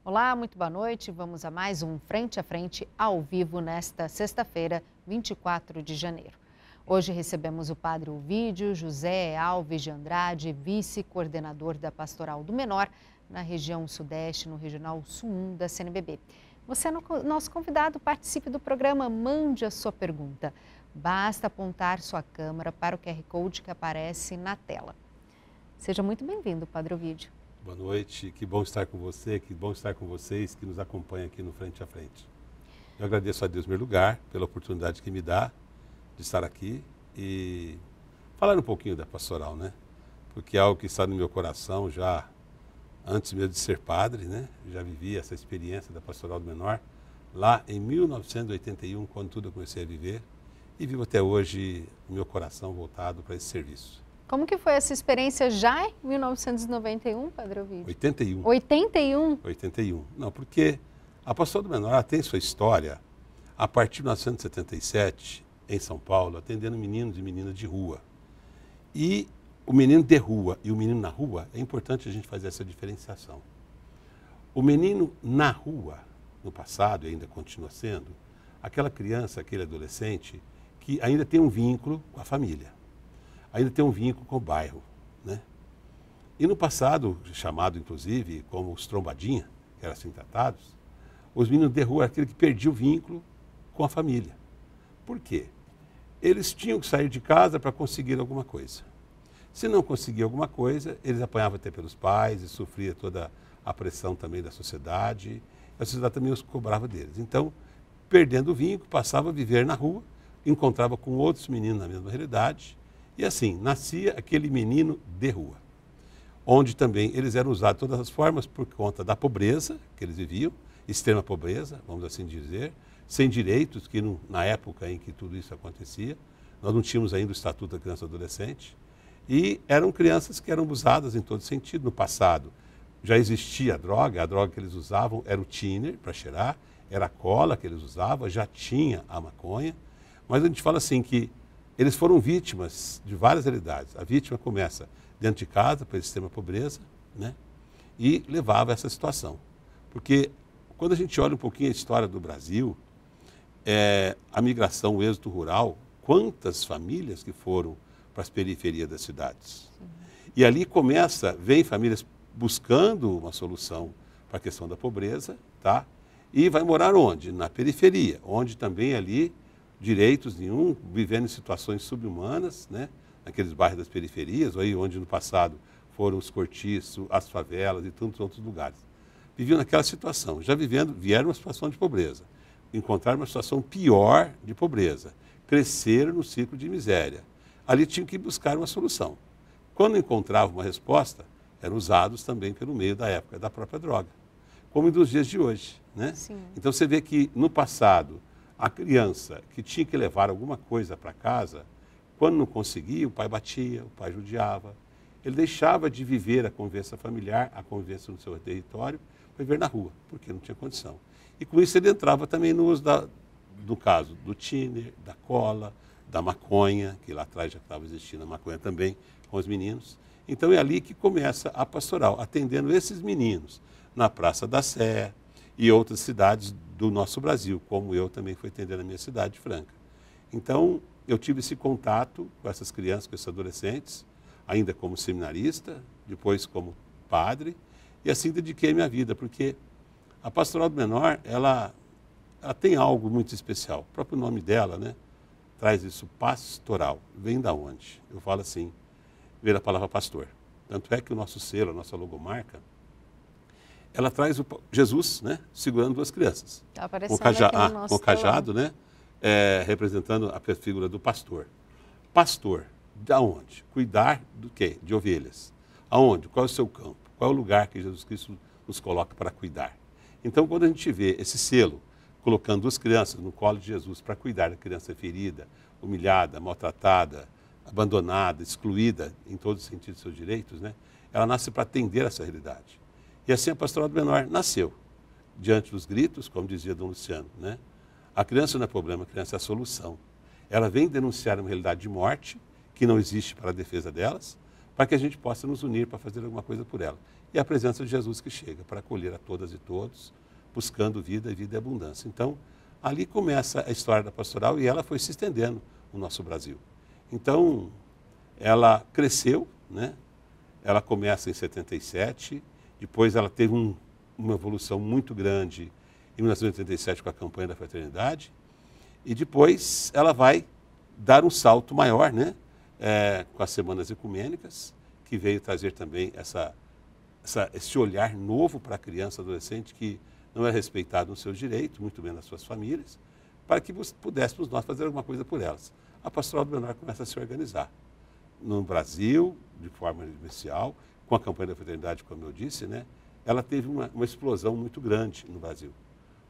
Olá, muito boa noite. Vamos a mais um Frente a Frente ao vivo nesta sexta-feira, 24 de janeiro. Hoje recebemos o padre Ovídio José Alves de Andrade, vice-coordenador da Pastoral do Menor, na região Sudeste, no Regional Sul 1 da CNBB. Você é nosso convidado, participe do programa, mande a sua pergunta. Basta apontar sua câmera para o QR Code que aparece na tela. Seja muito bem-vindo, padre Ovídio. Boa noite, que bom estar com você, que bom estar com vocês que nos acompanham aqui no Frente a Frente. Eu agradeço a Deus, meu lugar, pela oportunidade que me dá de estar aqui e falar um pouquinho da pastoral, né? Porque é algo que está no meu coração já antes mesmo de ser padre, né? Já vivi essa experiência da Pastoral do Menor lá em 1981, quando tudo eu comecei a viver, e vivo até hoje o meu coração voltado para esse serviço. Como que foi essa experiência já em 1991, padre Ovídio? 81. 81? 81. Não, porque a Pastoral do Menor ela tem sua história a partir de 1977, em São Paulo, atendendo meninos e meninas de rua. E o menino de rua e o menino na rua, é importante a gente fazer essa diferenciação. O menino na rua, no passado, e ainda continua sendo, aquela criança, aquele adolescente, que ainda tem um vínculo com a família, ainda tem um vínculo com o bairro, né? E no passado, chamado inclusive como os trombadinha, que eram assim tratados, os meninos de rua eram aquele que perdia o vínculo com a família. Por quê? Eles tinham que sair de casa para conseguir alguma coisa. Se não conseguia alguma coisa, eles apanhavam até pelos pais e sofria toda a pressão também da sociedade. A sociedade também os cobrava deles. Então, perdendo o vínculo, passava a viver na rua, encontrava com outros meninos na mesma realidade, e assim, nascia aquele menino de rua, onde também eles eram usados de todas as formas por conta da pobreza que eles viviam, extrema pobreza, vamos assim dizer, sem direitos, que na época em que tudo isso acontecia, nós não tínhamos ainda o Estatuto da Criança e do Adolescente, e eram crianças que eram abusadas em todo sentido. No passado já existia a droga que eles usavam era o thinner para cheirar, era a cola que eles usavam, já tinha a maconha, mas a gente fala assim que eles foram vítimas de várias realidades. A vítima começa dentro de casa, pela extrema pobreza, né? E levava a essa situação. Porque quando a gente olha um pouquinho a história do Brasil, a migração, o êxodo rural, quantas famílias que foram para as periferias das cidades. Sim. E ali vem famílias buscando uma solução para a questão da pobreza, tá? E vai morar onde? Na periferia, onde também ali direitos nenhum, vivendo em situações subhumanas, né? Naqueles bairros das periferias, aí onde no passado foram os cortiços, as favelas e tantos outros lugares. Viviam naquela situação, já vieram uma situação de pobreza, encontraram uma situação pior de pobreza, cresceram no ciclo de miséria. Ali tinham que buscar uma solução. Quando encontravam uma resposta, eram usados também pelo meio da época da própria droga, como nos dias de hoje, né? Sim. Então você vê que no passado, a criança que tinha que levar alguma coisa para casa, quando não conseguia, o pai batia, o pai judiava. Ele deixava de viver a convivência familiar, a convivência no seu território, para viver na rua, porque não tinha condição. E com isso ele entrava também no uso, no caso, do thinner, da cola, da maconha, que lá atrás já estava existindo a maconha também com os meninos. Então é ali que começa a pastoral, atendendo esses meninos na Praça da Sé e outras cidades do nosso Brasil, como eu também fui atender na minha cidade, Franca. Então, eu tive esse contato com essas crianças, com esses adolescentes, ainda como seminarista, depois como padre, e assim dediquei minha vida, porque a Pastoral do Menor, ela tem algo muito especial. O próprio nome dela, né, traz isso, pastoral. Vem da onde? Eu falo assim, vem da palavra pastor. Tanto é que o nosso selo, a nossa logomarca, ela traz o Jesus, né, segurando duas crianças. Está aparecendo aqui no nosso com o cajado, né, representando a figura do pastor. Pastor, da onde? Cuidar do quê? De ovelhas. Aonde? Qual é o seu campo? Qual é o lugar que Jesus Cristo nos coloca para cuidar? Então, quando a gente vê esse selo, colocando duas crianças no colo de Jesus para cuidar da criança ferida, humilhada, maltratada, abandonada, excluída em todos os sentidos dos seus direitos, né, ela nasce para atender essa realidade. E assim a Pastoral do Menor nasceu, diante dos gritos, como dizia Dom Luciano, né? A criança não é problema, a criança é a solução. Ela vem denunciar uma realidade de morte, que não existe para a defesa delas, para que a gente possa nos unir para fazer alguma coisa por ela. E a presença de Jesus que chega para acolher a todas e todos, buscando vida e vida e abundância. Então, ali começa a história da pastoral e ela foi se estendendo no nosso Brasil. Então, ela cresceu, né? Ela começa em 77, depois ela teve uma evolução muito grande em 1987 com a campanha da fraternidade, e depois ela vai dar um salto maior, né? Com as semanas ecumênicas, que veio trazer também esse olhar novo para a criança e adolescente que não é respeitado nos seus direitos, muito menos nas suas famílias, para que pudéssemos nós fazer alguma coisa por elas. A Pastoral do Menor começa a se organizar. No Brasil, de forma inicial, com a campanha da fraternidade, como eu disse, né, ela teve uma explosão muito grande no Brasil,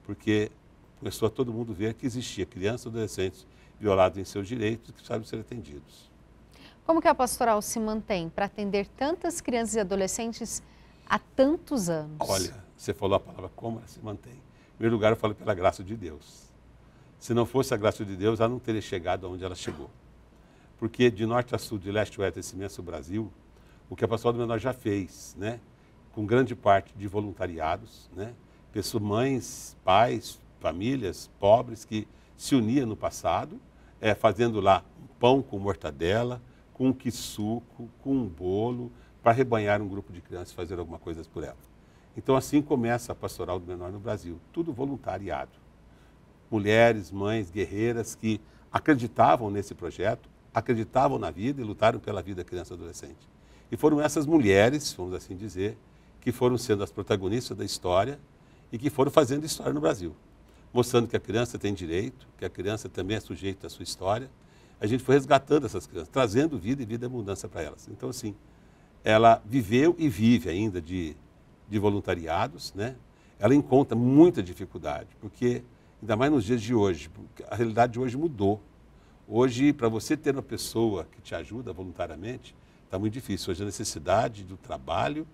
porque começou a todo mundo ver que existia crianças e adolescentes violados em seus direitos que precisavam ser atendidos. Como que a pastoral se mantém para atender tantas crianças e adolescentes há tantos anos? Olha, você falou a palavra como ela se mantém. Em primeiro lugar, eu falo pela graça de Deus. Se não fosse a graça de Deus, ela não teria chegado aonde ela chegou. Porque de norte a sul, de leste a oeste, esse imenso Brasil, o que a Pastoral do Menor já fez, né, com grande parte de voluntariados, né, pessoas, mães, pais, famílias pobres que se uniam no passado, fazendo lá um pão com mortadela, com um quissuco, com um bolo, para rebanhar um grupo de crianças e fazer alguma coisa por ela. Então assim começa a Pastoral do Menor no Brasil, tudo voluntariado. Mulheres, mães, guerreiras que acreditavam nesse projeto, acreditavam na vida e lutaram pela vida da criança e adolescente. E foram essas mulheres, vamos assim dizer, que foram sendo as protagonistas da história e que foram fazendo história no Brasil, mostrando que a criança tem direito, que a criança também é sujeita à sua história. A gente foi resgatando essas crianças, trazendo vida e vida e abundância para elas. Então, assim, ela viveu e vive ainda de voluntariados, né? Ela encontra muita dificuldade, porque, ainda mais nos dias de hoje, a realidade de hoje mudou. Hoje, para você ter uma pessoa que te ajuda voluntariamente, está muito difícil. Hoje a necessidade do trabalho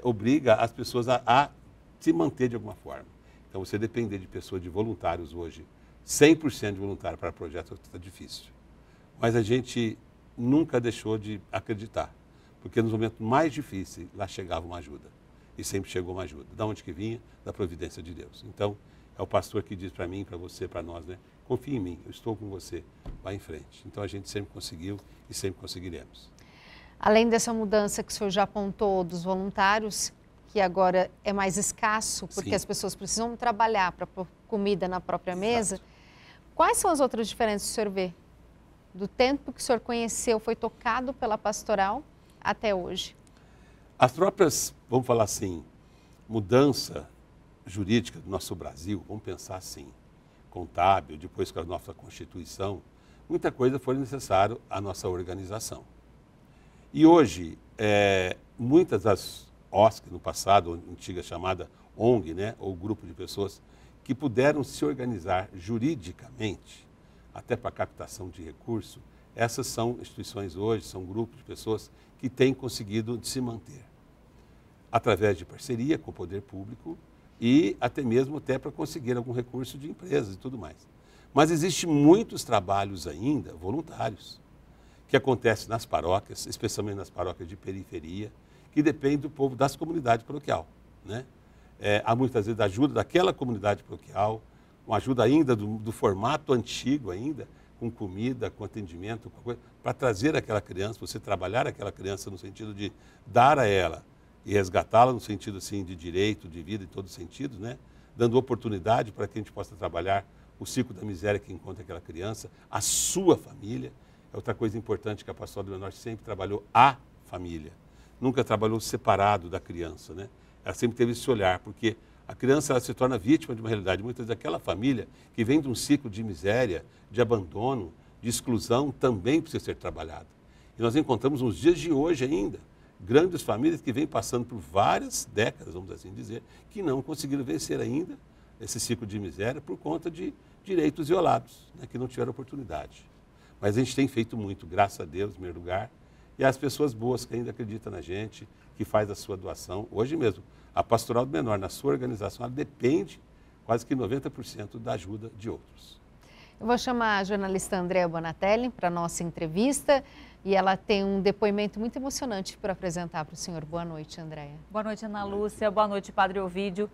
obriga as pessoas a se manter de alguma forma. Então, você depender de pessoas, de voluntários hoje, 100% de voluntário para projetos, está difícil. Mas a gente nunca deixou de acreditar, porque nos momentos mais difíceis, lá chegava uma ajuda. E sempre chegou uma ajuda. Da onde que vinha? Da providência de Deus. Então, é o pastor que diz para mim, para você, para nós, né? Confie em mim, eu estou com você, vai em frente. Então, a gente sempre conseguiu e sempre conseguiremos. Além dessa mudança que o senhor já apontou dos voluntários, que agora é mais escasso, porque Sim. as pessoas precisam trabalhar para pôr comida na própria mesa, Exato. quais são as outras diferenças que o senhor vê? Do tempo que o senhor conheceu, foi tocado pela pastoral até hoje? As próprias, vamos falar assim, mudança jurídica do nosso Brasil, vamos pensar assim, contábil, depois com a nossa Constituição, muita coisa foi necessário à nossa organização. E hoje, muitas das OSC no passado, antiga chamada ONG, né, ou grupo de pessoas que puderam se organizar juridicamente, até para captação de recursos, essas são instituições hoje, são grupos de pessoas que têm conseguido se manter através de parceria com o poder público e até mesmo para conseguir algum recurso de empresas e tudo mais. Mas existem muitos trabalhos ainda voluntários que acontecem nas paróquias, especialmente nas paróquias de periferia, que dependem do povo das comunidades paroquial, né? Há muitas vezes a ajuda daquela comunidade paroquial, uma ajuda ainda do formato antigo ainda, com comida, com atendimento, para trazer aquela criança, você trabalhar aquela criança no sentido de dar a ela e resgatá-la no sentido assim de direito, de vida em todos os sentidos, né? Dando oportunidade para que a gente possa trabalhar o ciclo da miséria que encontra aquela criança, a sua família. É outra coisa importante que a Pastoral do Menor sempre trabalhou, a família. Nunca trabalhou separado da criança, né? Ela sempre teve esse olhar, porque a criança ela se torna vítima de uma realidade. Muitas vezes aquela família que vem de um ciclo de miséria, de abandono, de exclusão, também precisa ser trabalhada. E nós encontramos nos dias de hoje ainda, grandes famílias que vêm passando por várias décadas, vamos assim dizer, que não conseguiram vencer ainda esse ciclo de miséria por conta de direitos violados, né, que não tiveram oportunidade. Mas a gente tem feito muito, graças a Deus, em primeiro lugar, e as pessoas boas que ainda acreditam na gente, que faz a sua doação. Hoje mesmo, a Pastoral do Menor, na sua organização, ela depende quase que 90% da ajuda de outros. Eu vou chamar a jornalista Andréa Bonatelli para a nossa entrevista e ela tem um depoimento muito emocionante para apresentar para o senhor. Boa noite, Andréa. Boa noite, Ana Lúcia. Boa noite, Padre Ovídio.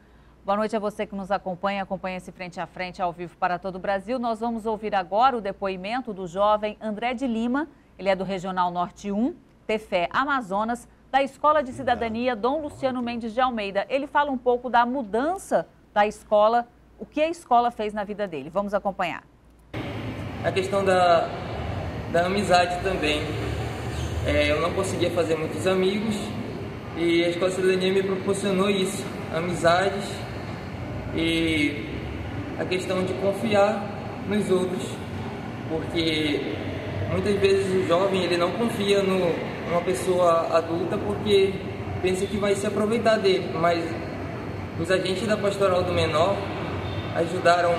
Boa noite a você que nos acompanha esse Frente a Frente ao vivo para todo o Brasil. Nós vamos ouvir agora o depoimento do jovem André de Lima. Ele é do Regional Norte 1, Tefé, Amazonas, da Escola de Cidadania Dom Luciano Mendes de Almeida. Ele fala um pouco da mudança da escola, o que a escola fez na vida dele. Vamos acompanhar. A questão da amizade também. Eu não conseguia fazer muitos amigos e a Escola de Cidadania me proporcionou isso, amizades e a questão de confiar nos outros, porque muitas vezes o jovem ele não confia numa pessoa adulta porque pensa que vai se aproveitar dele, mas os agentes da Pastoral do Menor ajudaram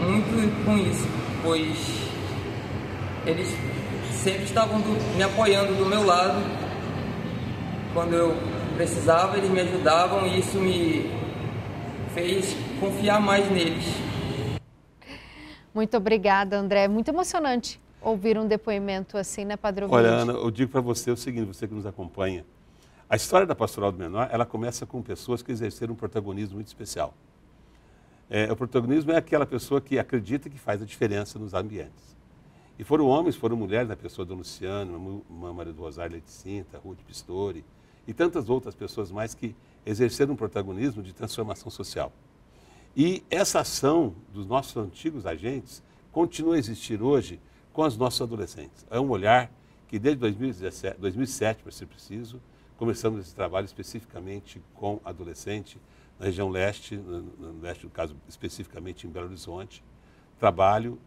muito com isso, pois eles sempre estavam me apoiando do meu lado. Quando eu precisava, eles me ajudavam e isso me fez confiar mais neles. Muito obrigada, André. Muito emocionante ouvir um depoimento assim, né, Padre Ovídio? Olha, Ana, eu digo para você o seguinte, você que nos acompanha. A história da Pastoral do Menor, ela começa com pessoas que exerceram um protagonismo muito especial. O protagonismo é aquela pessoa que acredita que faz a diferença nos ambientes. E foram homens, foram mulheres, na pessoa do Luciano, Maria do Rosário Leite Cinta, Ruth Pistori e tantas outras pessoas mais que exerceram um protagonismo de transformação social. E essa ação dos nossos antigos agentes continua a existir hoje com os nossos adolescentes. É um olhar que desde 2007, para ser preciso, começamos esse trabalho especificamente com adolescente na região leste, no leste, no caso, especificamente em Belo Horizonte. Trabalho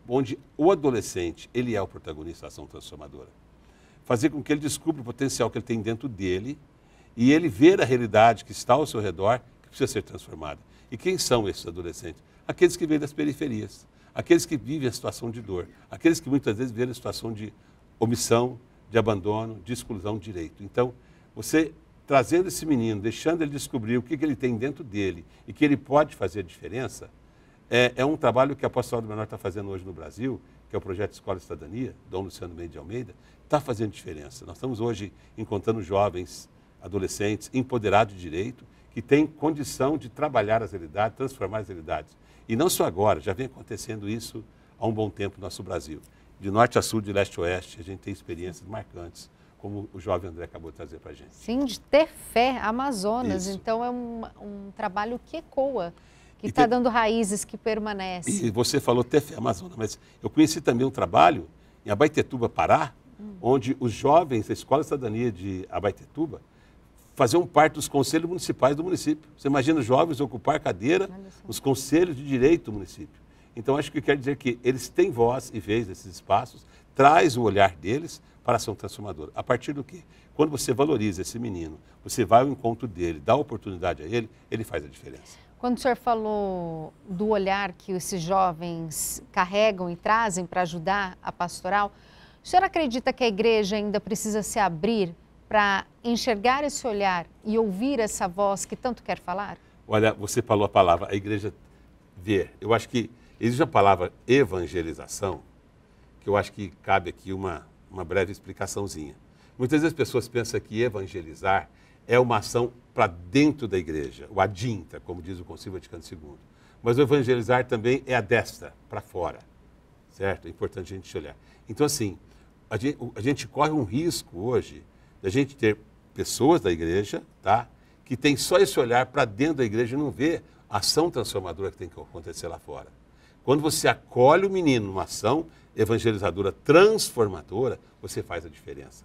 onde o adolescente, ele é o protagonista da ação transformadora. Fazer com que ele descubra o potencial que ele tem dentro dele e ele ver a realidade que está ao seu redor, que precisa ser transformada. E quem são esses adolescentes? Aqueles que vêm das periferias, aqueles que vivem a situação de dor, aqueles que muitas vezes vivem a situação de omissão, de abandono, de exclusão de direito. Então, você trazendo esse menino, deixando ele descobrir o que ele tem dentro dele e que ele pode fazer a diferença, é um trabalho que a Pastoral do Menor está fazendo hoje no Brasil, que é o projeto Escola de Cidadania, Dom Luciano Mendes de Almeida, está fazendo diferença. Nós estamos hoje encontrando jovens, adolescentes, empoderados de direito, que têm condição de trabalhar as realidades, transformar as realidades. E não só agora, já vem acontecendo isso há um bom tempo no nosso Brasil. De norte a sul, de leste a oeste, a gente tem experiências marcantes, como o jovem André acabou de trazer para a gente. Sim, de Tefé, Amazonas. Isso. Então é um trabalho que ecoa, que está dando raízes, que permanece. E você falou Tefé, Amazonas, mas eu conheci também um trabalho em Abaetetuba, Pará, onde os jovens da Escola de Cidadania de Abaetetuba faziam parte dos conselhos municipais do município. Você imagina os jovens ocupar cadeira nos conselhos de direito do município. Então, acho que quer dizer que eles têm voz e vez nesses espaços, traz o olhar deles para a ação transformadora. A partir do quê? Quando você valoriza esse menino, você vai ao encontro dele, dá oportunidade a ele, ele faz a diferença. Quando o senhor falou do olhar que esses jovens carregam e trazem para ajudar a pastoral, o senhor acredita que a igreja ainda precisa se abrir para enxergar esse olhar e ouvir essa voz que tanto quer falar? Olha, você falou a palavra, a igreja ver. Eu acho que existe a palavra evangelização, que eu acho que cabe aqui uma breve explicaçãozinha. Muitas vezes as pessoas pensam que evangelizar é uma ação para dentro da igreja, o adintra, como diz o Concílio Vaticano II. Mas o evangelizar também é a destra, para fora, certo? É importante a gente olhar. Então, assim, a gente corre um risco hoje da gente ter pessoas da igreja, tá, que tem só esse olhar para dentro da igreja e não vê a ação transformadora que tem que acontecer lá fora. Quando você acolhe o menino numa ação evangelizadora transformadora, você faz a diferença.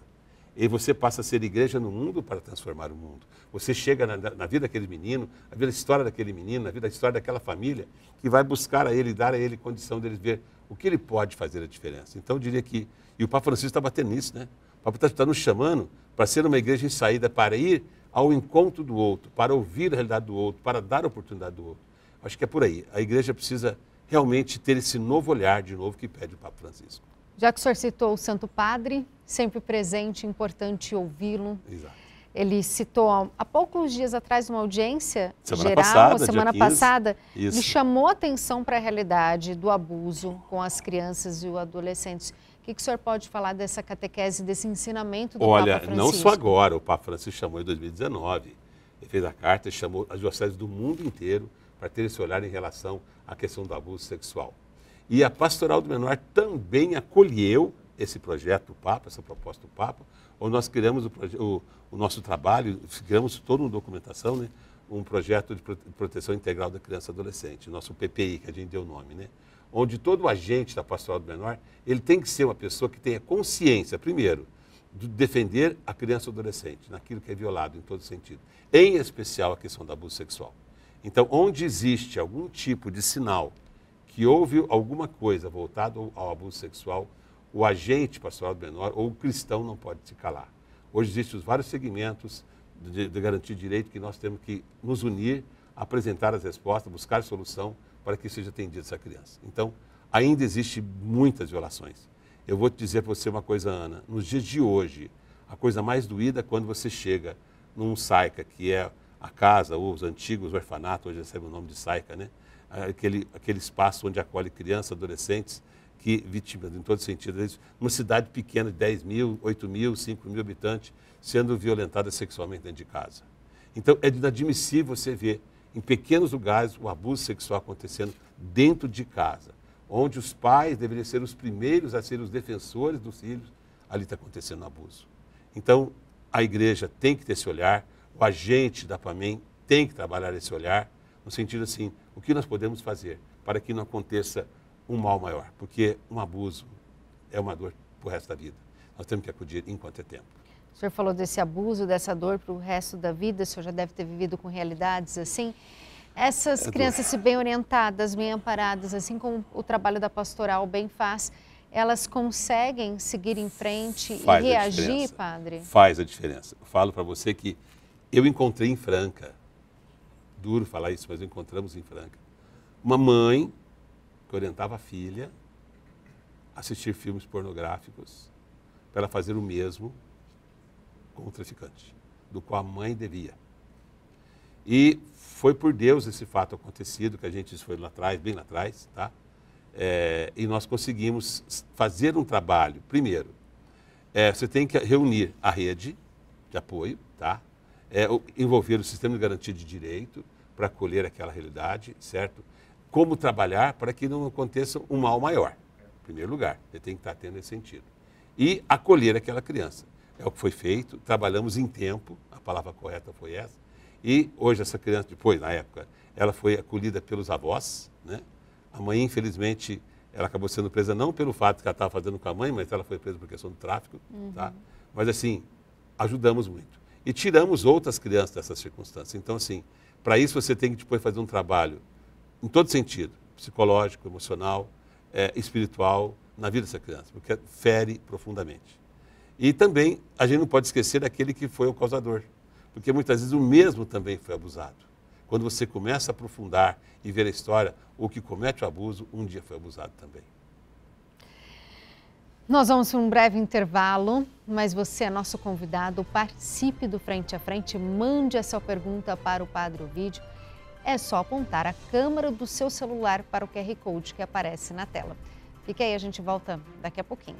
E você passa a ser igreja no mundo para transformar o mundo. Você chega na vida daquele menino, na vida da história daquele menino, na vida da história daquela família, que vai buscar a ele, dar a ele condição dele ver o que ele pode fazer a diferença. Então, eu diria que, e o Papa Francisco está batendo nisso, né? O Papa está nos chamando para ser uma igreja em saída, para ir ao encontro do outro, para ouvir a realidade do outro, para dar a oportunidade do outro. Acho que é por aí. A igreja precisa realmente ter esse novo olhar, de novo, que pede o Papa Francisco. Já que o senhor citou o Santo Padre, sempre presente, importante ouvi-lo. Exato. ele citou há poucos dias atrás, numa audiência semana passada, isso. Ele chamou atenção para a realidade do abuso com as crianças e os adolescentes. O que o senhor pode falar dessa catequese, desse ensinamento do Papa Francisco? Olha, não só agora, o Papa Francisco chamou em 2019, ele fez a carta e chamou as dioceses do mundo inteiro para ter esse olhar em relação à questão do abuso sexual. E a Pastoral do Menor também acolheu esse projeto do Papa, essa proposta do Papa, onde nós criamos o nosso trabalho, criamos toda uma documentação, né? Um projeto de proteção integral da criança e adolescente, nosso PPI, que a gente deu o nome, né? Onde todo agente da Pastoral do Menor, ele tem que ser uma pessoa que tenha consciência, primeiro, de defender a criança e o adolescente, naquilo que é violado em todo sentido, em especial a questão do abuso sexual. Então, onde existe algum tipo de sinal que houve alguma coisa voltada ao abuso sexual, o agente pastoral do menor ou o cristão não pode se calar. Hoje existem os vários segmentos de garantir direito que nós temos que nos unir, apresentar as respostas, buscar solução para que seja atendida essa criança. Então, ainda existe muitas violações. Eu vou te dizer para você uma coisa, Ana, nos dias de hoje, a coisa mais doída é quando você chega num SAICA, que é a casa, ou os antigos orfanatos, hoje recebe o nome de SAICA, né? Aquele espaço onde acolhe crianças, adolescentes, que vítimas em todo sentido, uma cidade pequena de 10 mil, 8 mil, 5 mil habitantes, sendo violentadas sexualmente dentro de casa. Então, é inadmissível você ver em pequenos lugares o abuso sexual acontecendo dentro de casa, onde os pais deveriam ser os primeiros a ser os defensores dos filhos, ali está acontecendo abuso. Então, a igreja tem que ter esse olhar, o agente da PAMEM tem que trabalhar esse olhar, no sentido assim, o que nós podemos fazer para que não aconteça um mal maior, porque um abuso é uma dor para o resto da vida. Nós temos que acudir enquanto é tempo. O senhor falou desse abuso, dessa dor para o resto da vida, o senhor já deve ter vivido com realidades assim. Essas crianças, se bem orientadas, bem amparadas, assim como o trabalho da pastoral bem faz, elas conseguem seguir em frente e reagir, padre? Faz a diferença. Eu falo para você que eu encontrei em Franca, duro falar isso, mas encontramos em Franca, uma mãe que orientava a filha a assistir filmes pornográficos para ela fazer o mesmo com o traficante, do qual a mãe devia. E foi por Deus esse fato acontecido, que a gente foi lá atrás, bem lá atrás, tá? E nós conseguimos fazer um trabalho. Primeiro, você tem que reunir a rede de apoio, tá? Envolver o sistema de garantia de direito para acolher aquela realidade, certo? Como trabalhar para que não aconteça um mal maior. Em primeiro lugar, você tem que estar tendo esse sentido. E acolher aquela criança. É o que foi feito, trabalhamos em tempo, a palavra correta foi essa. E hoje essa criança, depois, na época, ela foi acolhida pelos avós, né? A mãe, infelizmente, ela acabou sendo presa não pelo fato que ela estava fazendo com a mãe, mas ela foi presa por questão do tráfico, tá? Mas assim, ajudamos muito. E tiramos outras crianças dessas circunstâncias. Então, assim, para isso você tem que depois fazer um trabalho em todo sentido, psicológico, emocional, espiritual, na vida dessa criança, porque fere profundamente. E também, a gente não pode esquecer daquele que foi o causador, porque muitas vezes o mesmo também foi abusado. Quando você começa a aprofundar e ver a história, o que comete o abuso, um dia foi abusado também. Nós vamos para um breve intervalo, mas você é nosso convidado, participe do Frente a Frente, mande a sua pergunta para o Padre Ovídio. É só apontar a câmera do seu celular para o QR Code que aparece na tela. Fique aí, a gente volta daqui a pouquinho.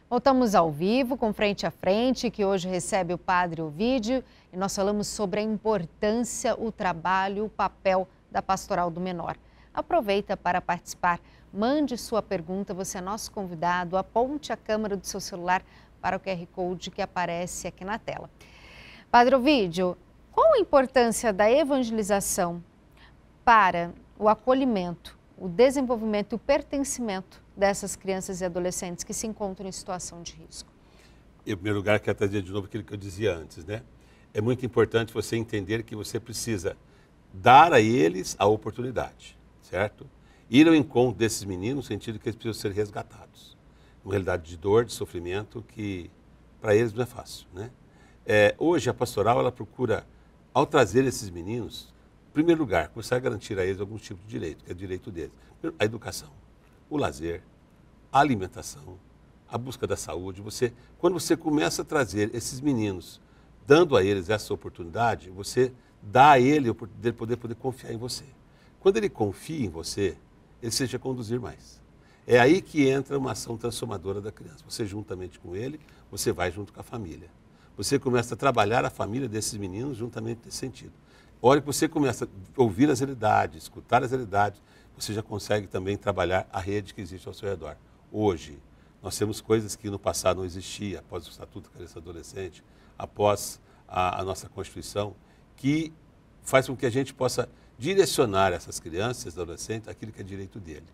Voltamos ao vivo com Frente a Frente, que hoje recebe o Padre Ovídio, e nós falamos sobre a importância, o trabalho, o papel da Pastoral do Menor. Aproveita para participar, mande sua pergunta, você é nosso convidado, aponte a câmera do seu celular para o QR Code que aparece aqui na tela. Padre Ovídio, qual a importância da evangelização para o acolhimento, o desenvolvimento e o pertencimento dessas crianças e adolescentes que se encontram em situação de risco? Em primeiro lugar, quero trazer de novo aquilo que eu dizia antes, né? É muito importante você entender que você precisa dar a eles a oportunidade, certo? Ir ao encontro desses meninos no sentido que eles precisam ser resgatados. Uma realidade de dor, de sofrimento que para eles não é fácil, né? Hoje a pastoral, ela procura, ao trazer esses meninos, em primeiro lugar, começar a garantir a eles algum tipo de direito, que é o direito deles. A educação, o lazer, a alimentação, a busca da saúde. Quando você começa a trazer esses meninos, dando a eles essa oportunidade, você dá a ele a oportunidade de poder confiar em você. Quando ele confia em você, ele seja conduzir mais. É aí que entra uma ação transformadora da criança. Você juntamente com ele, você vai junto com a família. Você começa a trabalhar a família desses meninos juntamente nesse sentido. A hora que você começa a ouvir as realidades, escutar as realidades, você já consegue também trabalhar a rede que existe ao seu redor. Hoje, nós temos coisas que no passado não existia, após o Estatuto da Criança e Adolescente, após a nossa Constituição, que faz com que a gente possa direcionar essas crianças e adolescentes aquilo que é direito dele.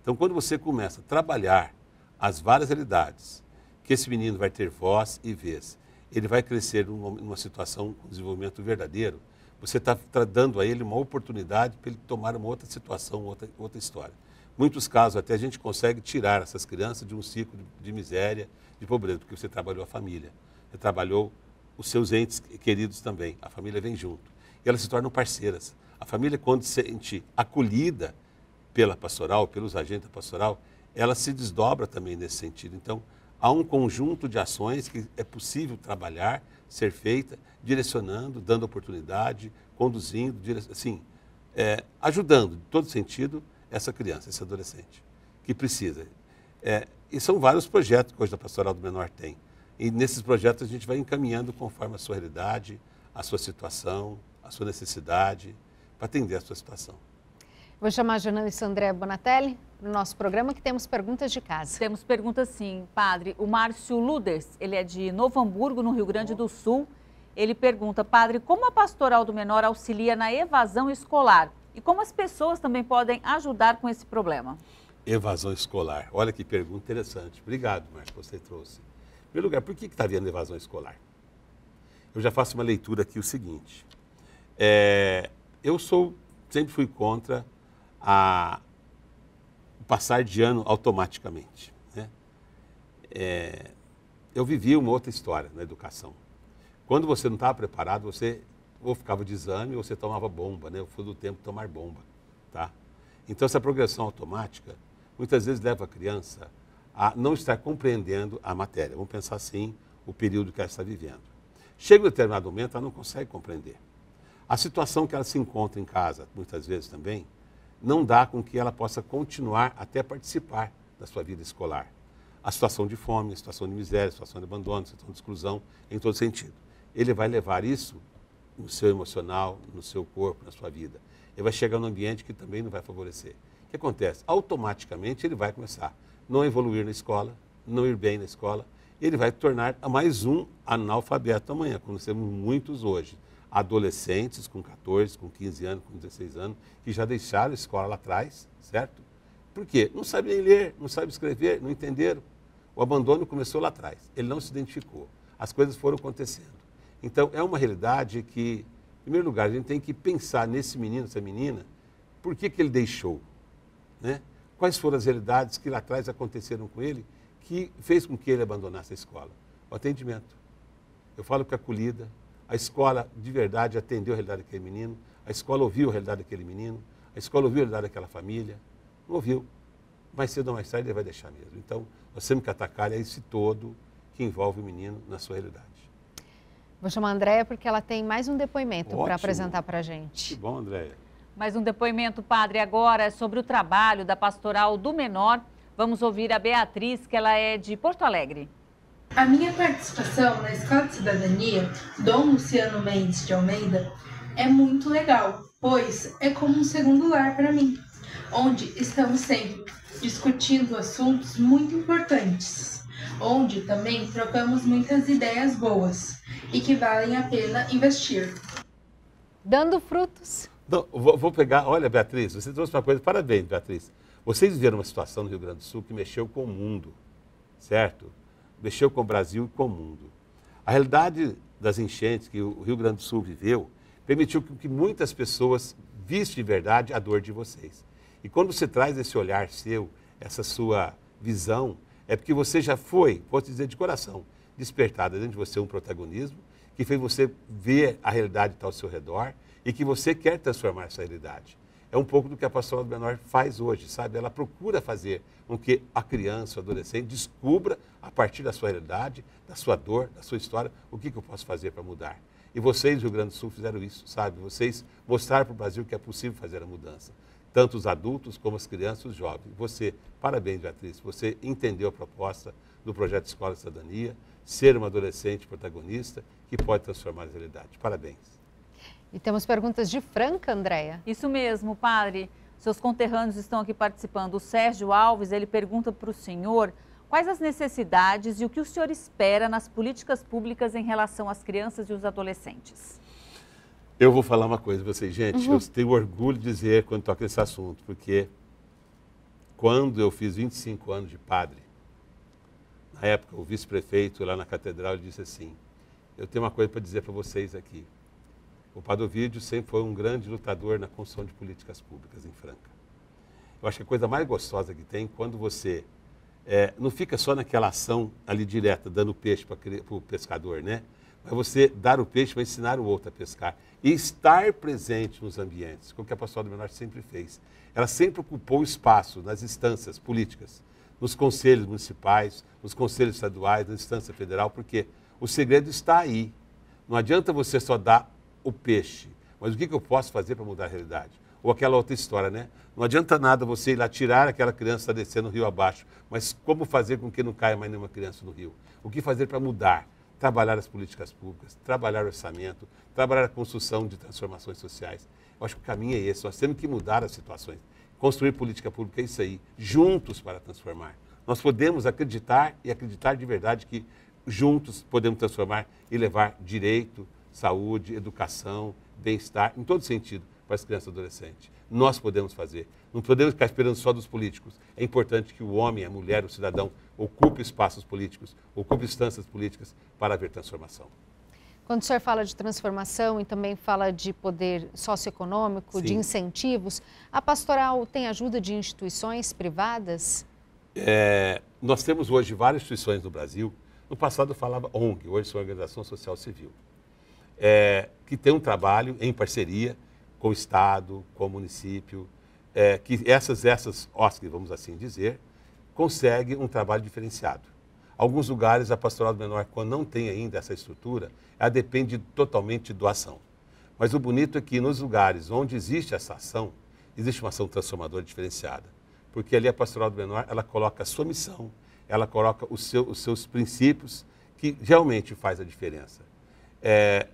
Então, quando você começa a trabalhar as várias realidades, que esse menino vai ter voz e vez, ele vai crescer numa situação com desenvolvimento verdadeiro, você está dando a ele uma oportunidade para ele tomar uma outra situação, outra história. Muitos casos até a gente consegue tirar essas crianças de um ciclo de miséria, de pobreza, porque você trabalhou a família, você trabalhou os seus entes queridos também, a família vem junto. E elas se tornam parceiras. A família, quando se sente acolhida pela pastoral, pelos agentes da pastoral, ela se desdobra também nesse sentido. Então, há um conjunto de ações que é possível trabalhar, ser feita, direcionando, dando oportunidade, conduzindo, assim, ajudando, em todo sentido, essa criança, esse adolescente, que precisa. E são vários projetos que hoje a Pastoral do Menor tem. E nesses projetos a gente vai encaminhando conforme a sua realidade, a sua situação, a sua necessidade, para atender a sua situação. Vou chamar a jornalista Andréa Bonatelli para o nosso programa, que temos perguntas de casa. Temos perguntas sim, padre. O Márcio Luders, ele é de Novo Hamburgo, no Rio Grande do Sul. Ele pergunta, padre, como a Pastoral do Menor auxilia na evasão escolar? E como as pessoas também podem ajudar com esse problema? Evasão escolar. Olha que pergunta interessante. Obrigado, Márcio, que você trouxe. Em primeiro lugar, por que está havendo evasão escolar? Eu já faço uma leitura aqui, o seguinte. Eu sempre fui contra o passar de ano automaticamente, né? Eu vivi uma outra história na educação. Quando você não estava preparado, você ou ficava de exame ou você tomava bomba, né? Eu fui do tempo de tomar bomba, tá? Então, essa progressão automática, muitas vezes leva a criança a não estar compreendendo a matéria. Vamos pensar assim, o período que ela está vivendo. Chega um determinado momento, ela não consegue compreender. A situação que ela se encontra em casa, muitas vezes também, não dá com que ela possa continuar até participar da sua vida escolar. A situação de fome, a situação de miséria, a situação de abandono, a situação de exclusão, em todo sentido. Ele vai levar isso no seu emocional, no seu corpo, na sua vida. Ele vai chegar num ambiente que também não vai favorecer. O que acontece? Automaticamente ele vai começar a não evoluir na escola, não ir bem na escola, ele vai tornar mais um analfabeto amanhã, como nós temos muitos hoje. Adolescentes com 14, com 15 anos, com 16 anos, que já deixaram a escola lá atrás, certo? Por quê? Não sabem nem ler, não sabem escrever, não entenderam. O abandono começou lá atrás, ele não se identificou. As coisas foram acontecendo. Então, é uma realidade que, em primeiro lugar, a gente tem que pensar nesse menino, essa menina, por que ele deixou, né? Quais foram as realidades que lá atrás aconteceram com ele que fez com que ele abandonasse a escola? O atendimento. Eu falo que a acolhida, a escola de verdade atendeu a realidade daquele menino, a escola ouviu a realidade daquele menino, a escola ouviu a realidade daquela família, não ouviu. Mais cedo ou mais tarde ele vai deixar mesmo. Então, nós temos que atacar esse todo que envolve o menino na sua realidade. Vou chamar a Andréa porque ela tem mais um depoimento para apresentar para a gente. Que bom, Andréa. Mais um depoimento, padre, agora sobre o trabalho da Pastoral do Menor. Vamos ouvir a Beatriz, que ela é de Porto Alegre. A minha participação na Escola de Cidadania Dom Luciano Mendes de Almeida é muito legal, pois é como um segundo lar para mim, onde estamos sempre discutindo assuntos muito importantes, onde também trocamos muitas ideias boas e que valem a pena investir. Dando frutos. Não, vou pegar, olha, Beatriz, você trouxe uma coisa, parabéns, Beatriz. Vocês viveram uma situação no Rio Grande do Sul que mexeu com o mundo, certo? Mexeu com o Brasil e com o mundo. A realidade das enchentes que o Rio Grande do Sul viveu permitiu que muitas pessoas vissem de verdade a dor de vocês. E quando você traz esse olhar seu, essa sua visão, é porque você já foi, posso dizer de coração, despertada dentro de você um protagonismo que fez você ver a realidade que está ao seu redor e que você quer transformar essa realidade. É um pouco do que a Pastoral do Menor faz hoje, sabe? Ela procura fazer com que a criança, o adolescente, descubra, a partir da sua realidade, da sua dor, da sua história, o que eu posso fazer para mudar. E vocês, do Rio Grande do Sul, fizeram isso, sabe? Vocês mostraram para o Brasil que é possível fazer a mudança. Tanto os adultos como as crianças e os jovens. Você, parabéns, Beatriz, você entendeu a proposta do projeto Escola de Cidadania, ser uma adolescente protagonista que pode transformar a realidade. Parabéns. E temos perguntas de Franca, Andréia. Isso mesmo, padre. Seus conterrâneos estão aqui participando. O Sérgio Alves, ele pergunta para o senhor quais as necessidades e o que o senhor espera nas políticas públicas em relação às crianças e os adolescentes. Eu vou falar uma coisa para vocês, gente. Eu tenho orgulho de dizer quando toca nesse assunto, porque quando eu fiz 25 anos de padre, na época o vice-prefeito lá na catedral disse assim: eu tenho uma coisa para dizer para vocês aqui. O Padre Ovídio sempre foi um grande lutador na construção de políticas públicas em Franca. Eu acho que a coisa mais gostosa que tem quando você não fica só naquela ação ali direta, dando peixe para o pescador, né? Mas você dar o peixe para ensinar o outro a pescar. E estar presente nos ambientes, como que a Pastoral do Menor sempre fez. Ela sempre ocupou espaço nas instâncias políticas, nos conselhos municipais, nos conselhos estaduais, na instância federal, porque o segredo está aí. Não adianta você só dar o peixe, mas o que eu posso fazer para mudar a realidade? Ou aquela outra história, né? Não adianta nada você ir lá tirar aquela criança que está descendo o rio abaixo, mas como fazer com que não caia mais nenhuma criança no rio? O que fazer para mudar? Trabalhar as políticas públicas, trabalhar o orçamento, trabalhar a construção de transformações sociais. Eu acho que o caminho é esse, nós temos que mudar as situações. Construir política pública é isso aí, juntos para transformar. Nós podemos acreditar e acreditar de verdade que juntos podemos transformar e levar direito, saúde, educação, bem-estar, em todo sentido, para as crianças e adolescentes. Nós podemos fazer. Não podemos ficar esperando só dos políticos. É importante que o homem, a mulher, o cidadão ocupe espaços políticos, ocupe instâncias políticas para haver transformação. Quando o senhor fala de transformação e também fala de poder socioeconômico, Sim. de incentivos, a pastoral tem ajuda de instituições privadas? Nós temos hoje várias instituições no Brasil. No passado eu falava ONG, hoje são Organização Social Civil. Que tem um trabalho em parceria com o Estado, com o município, que essas OSC, vamos assim dizer, conseguem um trabalho diferenciado. Alguns lugares, a Pastoral do Menor, quando não tem ainda essa estrutura, ela depende totalmente de doação. Mas o bonito é que nos lugares onde existe essa ação, existe uma ação transformadora diferenciada. Porque ali a Pastoral do Menor, ela coloca a sua missão, ela coloca os seus princípios, que realmente faz a diferença.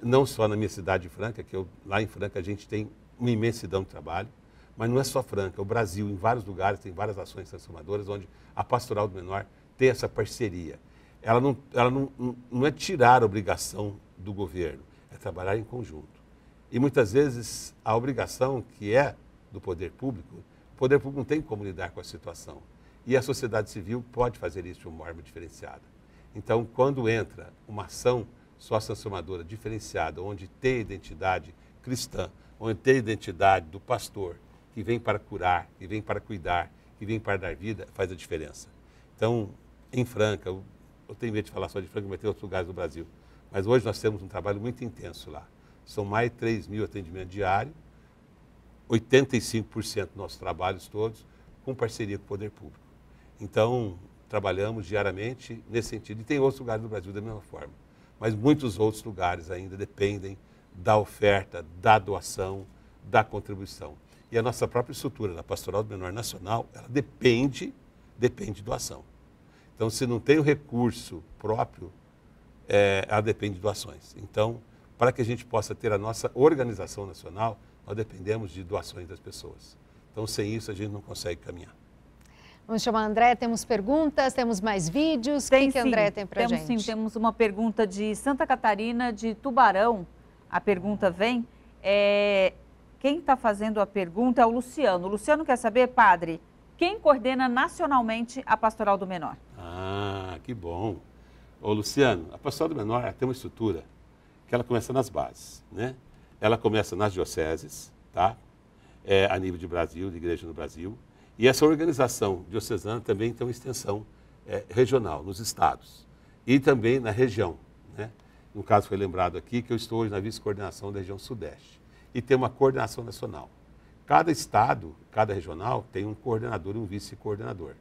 Não só na minha cidade de Franca, lá em Franca a gente tem uma imensidão de trabalho, mas não é só Franca, o Brasil, em vários lugares, tem várias ações transformadoras, onde a Pastoral do Menor tem essa parceria. Ela não é tirar a obrigação do governo, é trabalhar em conjunto. E muitas vezes a obrigação que é do poder público, o poder público não tem como lidar com a situação. E a sociedade civil pode fazer isso de uma forma diferenciada. Então, quando entra uma ação sócio-transformadora diferenciada, onde tem a identidade cristã, onde tem a identidade do pastor, que vem para curar, que vem para cuidar, que vem para dar vida, faz a diferença. Então, em Franca, eu tenho medo de falar só de Franca, mas tem outros lugares do Brasil. Mas hoje nós temos um trabalho muito intenso lá. São mais de 3 mil atendimentos diários, 85% dos nossos trabalhos todos com parceria com o poder público. Então, trabalhamos diariamente nesse sentido. E tem outros lugares do Brasil da mesma forma. Mas muitos outros lugares ainda dependem da oferta, da doação, da contribuição. E a nossa própria estrutura da Pastoral do Menor Nacional, ela depende de doação. Então, se não tem o recurso próprio, ela depende de doações. Então, para que a gente possa ter a nossa organização nacional, nós dependemos de doações das pessoas. Então, sem isso, a gente não consegue caminhar. Vamos chamar a Andréia, temos perguntas, temos mais vídeos. O que a Andréia tem para a gente? Sim, temos uma pergunta de Santa Catarina, de Tubarão. A pergunta vem. Quem está fazendo a pergunta é o Luciano. O Luciano quer saber, padre, quem coordena nacionalmente a Pastoral do Menor? Ah, que bom. Ô, Luciano, a Pastoral do Menor tem uma estrutura que ela começa nas bases, né? Ela começa nas dioceses, tá? A nível de Brasil, de igreja no Brasil. E essa organização diocesana também tem uma extensão regional, nos estados. E também na região, né? No caso, foi lembrado aqui que eu estou hoje na vice-coordenação da região sudeste. E tem uma coordenação nacional. Cada estado, cada regional, tem um coordenador e um vice-coordenador.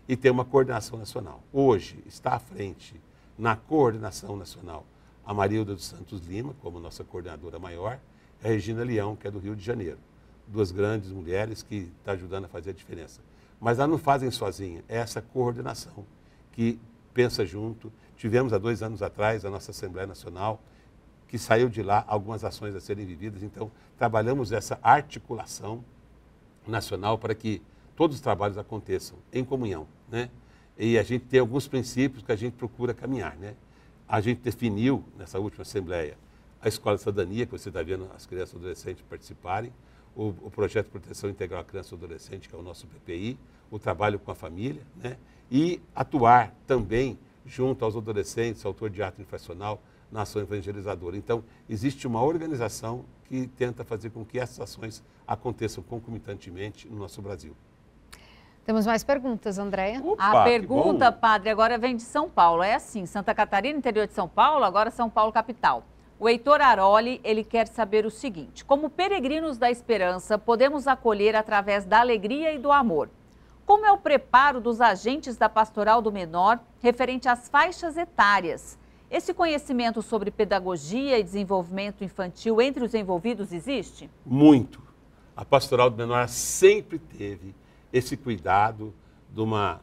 E tem uma coordenação nacional. Hoje está à frente, na coordenação nacional, a Marilda dos Santos Lima, como nossa coordenadora maior, e a Regina Leão, que é do Rio de Janeiro. Duas grandes mulheres que estão ajudando a fazer a diferença. Mas elas não fazem sozinhas, é essa coordenação que pensa junto. Tivemos há 2 anos atrás a nossa Assembleia Nacional, que saiu de lá algumas ações a serem vividas. Então, trabalhamos essa articulação nacional para que todos os trabalhos aconteçam em comunhão, né? E a gente tem alguns princípios que a gente procura caminhar, né? A gente definiu, nessa última Assembleia, a Escola de Cidadania, que você está vendo as crianças e adolescentes participarem, o Projeto de Proteção Integral à Criança e Adolescente, que é o nosso PPI, o trabalho com a família, né? E atuar também junto aos adolescentes, autor de ato infracional, na ação evangelizadora. Então, existe uma organização que tenta fazer com que essas ações aconteçam concomitantemente no nosso Brasil. Temos mais perguntas, Andréia. A pergunta, padre, agora vem de São Paulo. É assim, Santa Catarina, interior de São Paulo, agora São Paulo, capital. O Heitor Aroli, ele quer saber o seguinte: como peregrinos da esperança, podemos acolher através da alegria e do amor. Como é o preparo dos agentes da Pastoral do Menor referente às faixas etárias? Esse conhecimento sobre pedagogia e desenvolvimento infantil entre os envolvidos existe? Muito. A Pastoral do Menor sempre teve esse cuidado de uma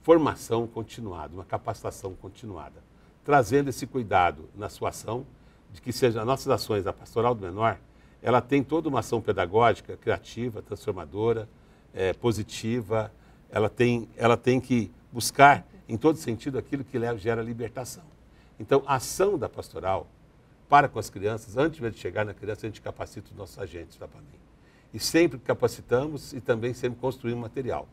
formação continuada, uma capacitação continuada, trazendo esse cuidado na sua ação, de que seja as nossas ações da Pastoral do Menor, ela tem toda uma ação pedagógica, criativa, transformadora, positiva, ela tem que buscar em todo sentido aquilo que gera libertação. Então, a ação da pastoral para com as crianças, antes de chegar na criança, a gente capacita os nossos agentes da PAMEM. E sempre capacitamos e também sempre construímos material.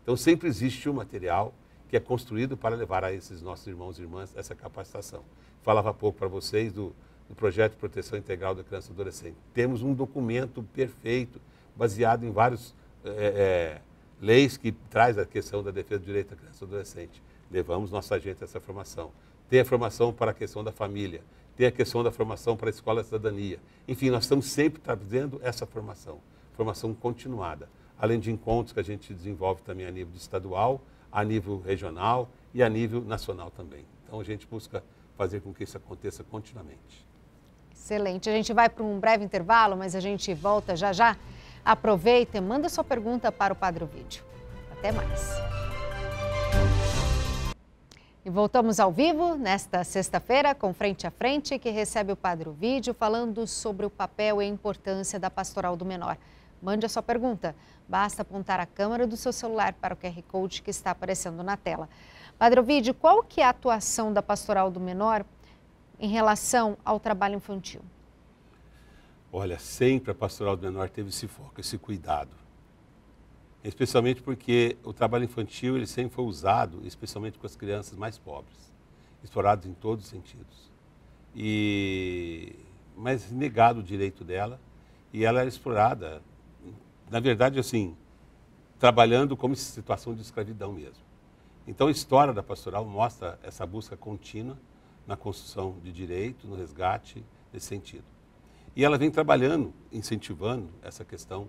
Então, sempre existe um material que é construído para levar a esses nossos irmãos e irmãs essa capacitação. Falava há pouco para vocês do Projeto de Proteção Integral da Criança e Adolescente. Temos um documento perfeito, baseado em várias leis que traz a questão da defesa do direito da criança e adolescente. Levamos nosso agente a essa formação. Tem a formação para a questão da família, tem a questão da formação para a Escola de Cidadania. Enfim, nós estamos sempre trazendo essa formação continuada, além de encontros que a gente desenvolve também a nível estadual, a nível regional e a nível nacional também. Então, a gente busca fazer com que isso aconteça continuamente. Excelente. A gente vai para um breve intervalo, mas a gente volta já já. Aproveita e manda sua pergunta para o Padre Ovídio. Até mais. E voltamos ao vivo nesta sexta-feira com Frente a Frente, que recebe o Padre Ovídio falando sobre o papel e a importância da Pastoral do Menor. Mande a sua pergunta. Basta apontar a câmera do seu celular para o QR Code que está aparecendo na tela. Padre Ovídio, qual que é a atuação da Pastoral do Menor em relação ao trabalho infantil? Olha, sempre a Pastoral do Menor teve esse foco, esse cuidado. Especialmente porque o trabalho infantil ele sempre foi usado, especialmente com as crianças mais pobres, exploradas em todos os sentidos. Mas negado o direito dela, e ela era explorada, na verdade, assim, trabalhando como situação de escravidão mesmo. Então, a história da pastoral mostra essa busca contínua na construção de direito, no resgate, nesse sentido. E ela vem trabalhando, incentivando essa questão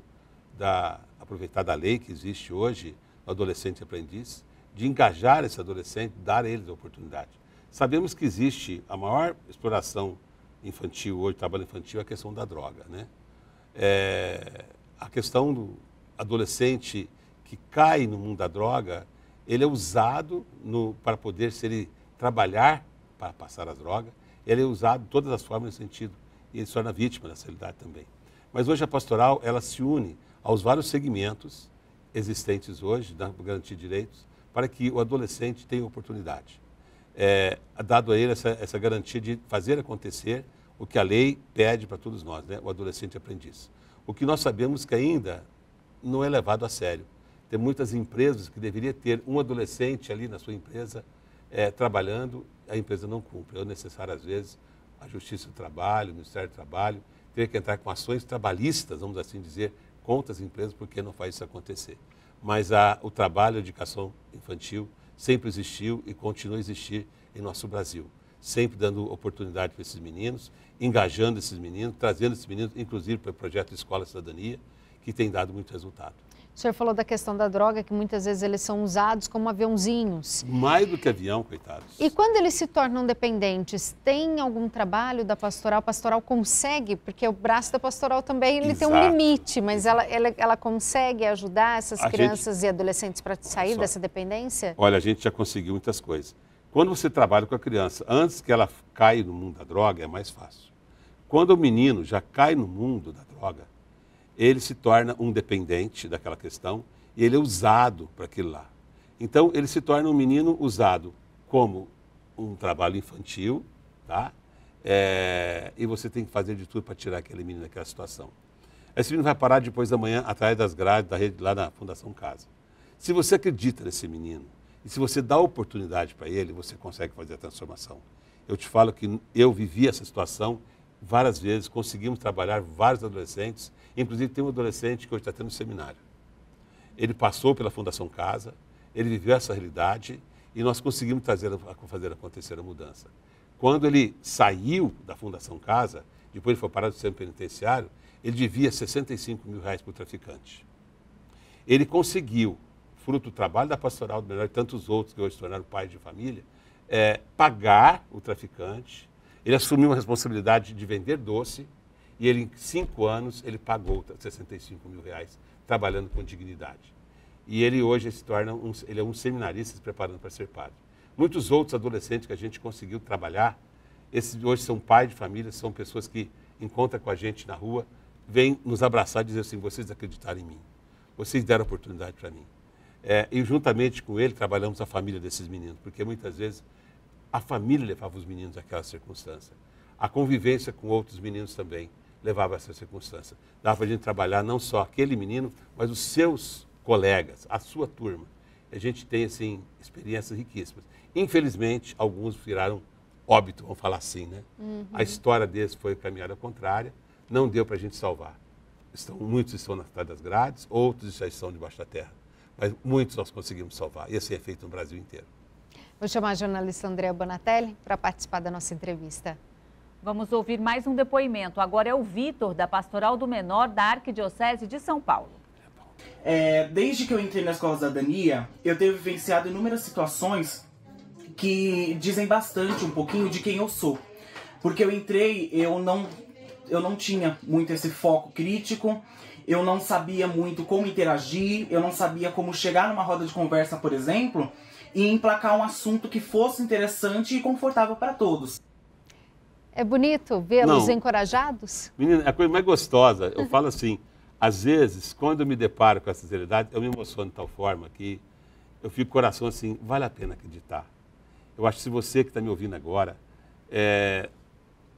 aproveitar da lei que existe hoje, no adolescente aprendiz, de engajar esse adolescente, dar a eles a oportunidade. Sabemos que existe a maior exploração infantil hoje, trabalho infantil, é a questão da droga, né? A questão do adolescente que cai no mundo da droga, ele é usado para poder, se ele trabalhar para passar as drogas, ele é usado de todas as formas nesse sentido. E ele se torna vítima dessa realidade também. Mas hoje a pastoral, ela se une aos vários segmentos existentes hoje, da garantia de direitos, para que o adolescente tenha oportunidade. Dado a ele essa garantia de fazer acontecer o que a lei pede para todos nós, né? O adolescente aprendiz. O que nós sabemos que ainda não é levado a sério. Tem muitas empresas que deveriam ter um adolescente ali na sua empresa trabalhando, a empresa não cumpre. É necessário, às vezes, a Justiça do Trabalho, o Ministério do Trabalho, ter que entrar com ações trabalhistas, vamos assim dizer, contra as empresas, porque não faz isso acontecer. Mas o trabalho, a educação infantil, sempre existiu e continua a existir em nosso Brasil. Sempre dando oportunidade para esses meninos, engajando esses meninos, trazendo esses meninos, inclusive para o projeto Escola Cidadania, que tem dado muito resultado. O senhor falou da questão da droga, que muitas vezes eles são usados como aviãozinhos. Mais do que avião, coitados. E quando eles se tornam dependentes, tem algum trabalho da pastoral? A pastoral consegue, porque o braço da pastoral também ele tem um limite, mas ela consegue ajudar essas crianças e adolescentes para sair dessa dependência? Olha, a gente já conseguiu muitas coisas. Quando você trabalha com a criança, antes que ela caia no mundo da droga, é mais fácil. Quando o menino já cai no mundo da droga, ele se torna um dependente daquela questão e ele é usado para aquilo lá. Então, ele se torna um menino usado como um trabalho infantil, tá? E você tem que fazer de tudo para tirar aquele menino daquela situação. Esse menino vai parar depois da manhã atrás das grades da rede lá na Fundação Casa. Se você acredita nesse menino e se você dá oportunidade para ele, você consegue fazer a transformação. Eu te falo que eu vivi essa situação várias vezes, conseguimos trabalhar vários adolescentes, inclusive tem um adolescente que hoje está tendo um seminário. Ele passou pela Fundação Casa, ele viveu essa realidade e nós conseguimos fazer acontecer a mudança. Quando ele saiu da Fundação Casa, depois ele foi parado do centro penitenciário, ele devia R$65 mil para o traficante. Ele conseguiu, fruto do trabalho da Pastoral do Menor e tantos outros que hoje se tornaram pais de família, pagar o traficante. Ele assumiu a responsabilidade de vender doce e ele, em 5 anos, ele pagou R$65 mil trabalhando com dignidade. E ele hoje se torna ele é um seminarista se preparando para ser padre. Muitos outros adolescentes que a gente conseguiu trabalhar, esses hoje são pais de família, são pessoas que encontram com a gente na rua, vêm nos abraçar e dizer assim, vocês acreditaram em mim, vocês deram oportunidade para mim. E juntamente com ele trabalhamos a família desses meninos, porque muitas vezes a família levava os meninos àquela circunstância. A convivência com outros meninos também levava a essa circunstância. Dava para a gente trabalhar não só aquele menino, mas os seus colegas, a sua turma. A gente tem, assim, experiências riquíssimas. Infelizmente, alguns viraram óbito, vamos falar assim, né? A história deles foi caminhada contrária, não deu para a gente salvar. Muitos estão na cidade das grades, outros já estão debaixo da terra. Mas muitos nós conseguimos salvar. E assim é feito no Brasil inteiro. Vou chamar a jornalista Andréa Bonatelli para participar da nossa entrevista. Vamos ouvir mais um depoimento. Agora é o Vitor, da Pastoral do Menor, da Arquidiocese de São Paulo. Desde que eu entrei na Escola Cidadania, eu tenho vivenciado inúmeras situações que dizem bastante um pouquinho de quem eu sou. Porque eu entrei, eu não tinha muito esse foco crítico, eu não sabia muito como interagir, eu não sabia como chegar numa roda de conversa, por exemplo, e emplacar um assunto que fosse interessante e confortável para todos. É bonito vê-los encorajados? Menina, a coisa mais gostosa, eu falo assim, às vezes, quando eu me deparo com essa realidade, eu me emociono de tal forma que eu fico com o coração assim, vale a pena acreditar. Eu acho que se você que está me ouvindo agora,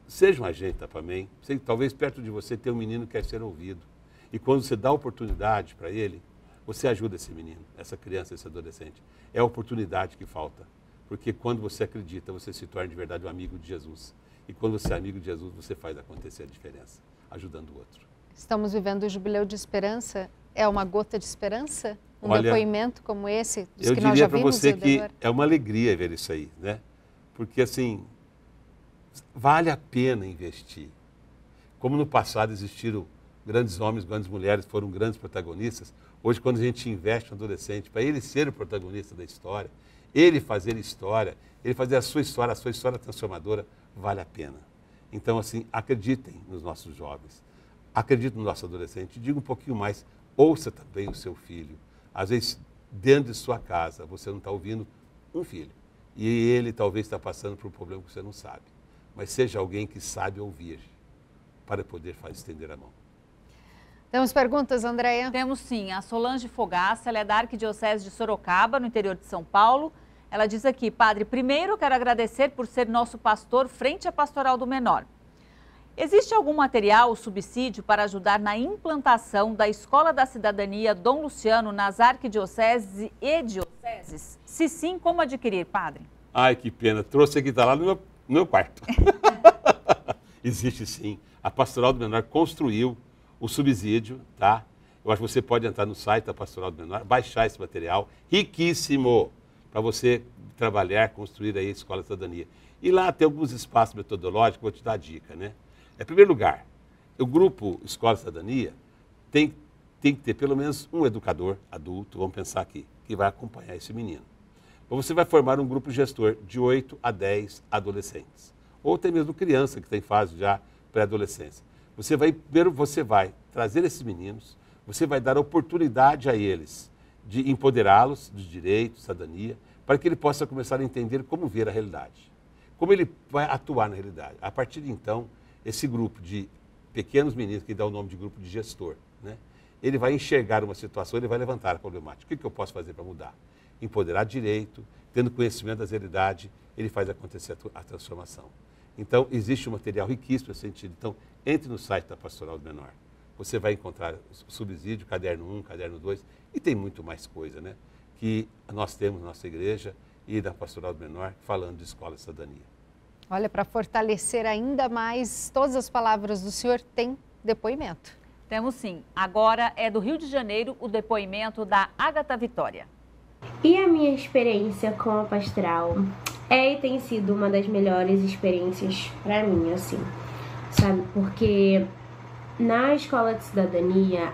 seja um agente da PAMEM, talvez perto de você tenha um menino que quer ser ouvido. E quando você dá oportunidade para ele, você ajuda esse menino, essa criança, esse adolescente. É a oportunidade que falta. Porque quando você acredita, você se torna de verdade um amigo de Jesus. E quando você é amigo de Jesus, você faz acontecer a diferença, ajudando o outro. Estamos vivendo o Jubileu de Esperança. É uma gota de esperança? Olha, depoimento como esse, dos eu que nós já diria vimos? para você que é uma alegria ver isso aí, né? Porque, assim, vale a pena investir. Como no passado existiram grandes homens, grandes mulheres, foram grandes protagonistas, hoje quando a gente investe no adolescente, para ele ser o protagonista da história, ele fazer história, ele fazer a sua história transformadora, vale a pena. Então, assim, acreditem nos nossos jovens, acreditem no nosso adolescente, diga um pouquinho mais, ouça também o seu filho. Às vezes, dentro de sua casa, você não está ouvindo um filho. E ele talvez está passando por um problema que você não sabe. Mas seja alguém que sabe ouvir, para poder estender a mão. Temos perguntas, Andréia? Temos sim. A Solange Fogaça, ela é da Arquidiocese de Sorocaba, no interior de São Paulo. Ela diz aqui: Padre, primeiro quero agradecer por ser nosso pastor frente à Pastoral do Menor. Existe algum material ou subsídio para ajudar na implantação da Escola da Cidadania Dom Luciano nas arquidioceses e dioceses? Se sim, como adquirir, Padre? Ai, que pena. Trouxe aqui, está lá no meu quarto. Existe sim. A Pastoral do Menor construiu o subsídio, tá? Eu acho que você pode entrar no site da Pastoral do Menor, baixar esse material, riquíssimo, para você trabalhar, construir aí a Escola da Cidadania. E lá tem alguns espaços metodológicos, vou te dar a dica, né? Em primeiro lugar, o grupo Escola de Cidadania tem que ter pelo menos um educador adulto, vamos pensar aqui, que vai acompanhar esse menino. Então você vai formar um grupo gestor de 8 a 10 adolescentes. Ou até mesmo criança que tem fase já pré-adolescência. Você vai trazer esses meninos, você vai dar oportunidade a eles de empoderá-los dos direitos, cidadania, para que ele possa começar a entender como ver a realidade. Como ele vai atuar na realidade. A partir de então, esse grupo de pequenos meninos, que dá o nome de grupo de gestor, né? Ele vai enxergar uma situação, ele vai levantar a problemática. O que eu posso fazer para mudar? Empoderar direito, tendo conhecimento das realidades, ele faz acontecer a transformação. Então, existe um material riquíssimo nesse sentido. Então, entre no site da Pastoral do Menor. Você vai encontrar o subsídio, caderno 1, caderno 2, e tem muito mais coisa, né? Que nós temos na nossa igreja e da Pastoral do Menor, falando de Escola de Cidadania. Olha, para fortalecer ainda mais todas as palavras do senhor, tem depoimento. Temos sim. Agora é do Rio de Janeiro o depoimento da Ágata Vitória. E a minha experiência com a pastoral e tem sido uma das melhores experiências para mim, assim, sabe? Porque na Escola de Cidadania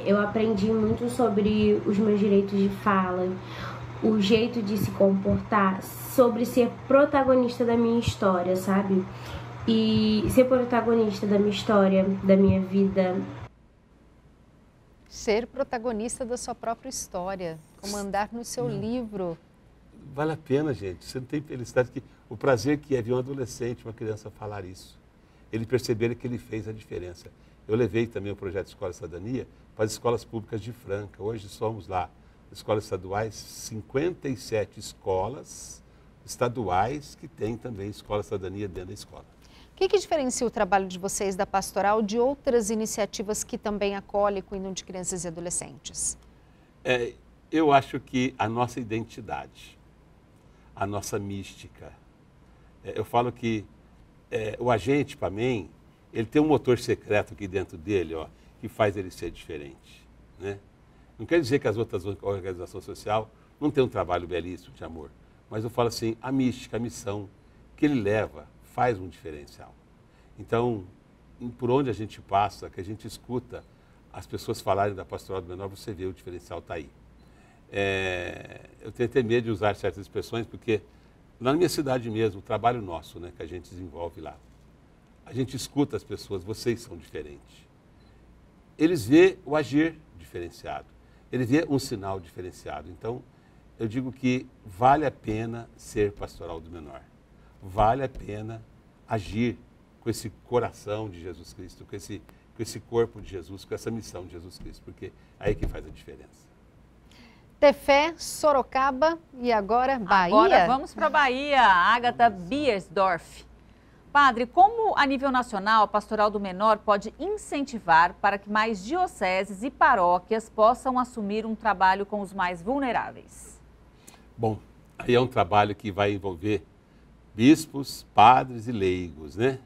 eu aprendi muito sobre os meus direitos de fala, o jeito de se comportar, sobre ser protagonista da minha história, sabe? E ser protagonista da minha história, da minha vida. Ser protagonista da sua própria história, comandar no seu livro. Vale a pena, gente. Você não tem felicidade que o prazer que é ver um adolescente, uma criança falar isso. Ele perceber que ele fez a diferença. Eu levei também o projeto Escola de Cidadania para as escolas públicas de Franca. Hoje somos lá, escolas estaduais, 57 escolas estaduais que têm também Escola de Cidadania dentro da escola. O que diferencia o trabalho de vocês da Pastoral de outras iniciativas que também acolhem e cuidam de crianças e adolescentes? Eu acho que a nossa identidade, a nossa mística. Eu falo que o agente, para mim, ele tem um motor secreto aqui dentro dele, ó, que faz ele ser diferente, né? Não quer dizer que as outras organizações sociais não têm um trabalho belíssimo de amor, mas eu falo assim, a mística, a missão que ele leva faz um diferencial. Então, por onde a gente passa, que a gente escuta as pessoas falarem da Pastoral do Menor, você vê o diferencial está aí. Eu tenho até medo de usar certas expressões, porque na minha cidade mesmo, o trabalho nosso, né, que a gente desenvolve lá, a gente escuta as pessoas, vocês são diferentes. Eles vê o agir diferenciado, ele vê um sinal diferenciado. Então, eu digo que vale a pena ser Pastoral do Menor. Vale a pena agir com esse coração de Jesus Cristo, com esse corpo de Jesus, com essa missão de Jesus Cristo, porque é aí que faz a diferença. Tefé, Sorocaba e agora Bahia? Agora vamos para a Bahia, Ágata Biersdorf. Padre, como a nível nacional a Pastoral do Menor pode incentivar para que mais dioceses e paróquias possam assumir um trabalho com os mais vulneráveis? Bom, aí é um trabalho que vai envolver bispos, padres e leigos, né?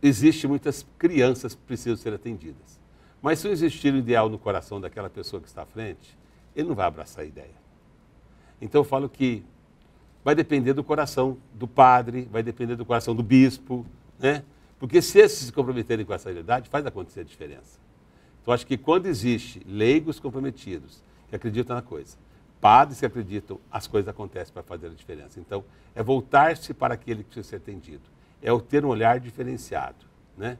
Existem muitas crianças que precisam ser atendidas. Mas se não existir o ideal no coração daquela pessoa que está à frente, ele não vai abraçar a ideia. Então eu falo que vai depender do coração do padre, vai depender do coração do bispo, né? Porque se esses se comprometerem com essa realidade, faz acontecer a diferença. Então acho que quando existe leigos comprometidos, que acreditam na coisa, padres que acreditam, as coisas acontecem para fazer a diferença. Então, é voltar-se para aquele que precisa ser atendido. É o ter um olhar diferenciado, né?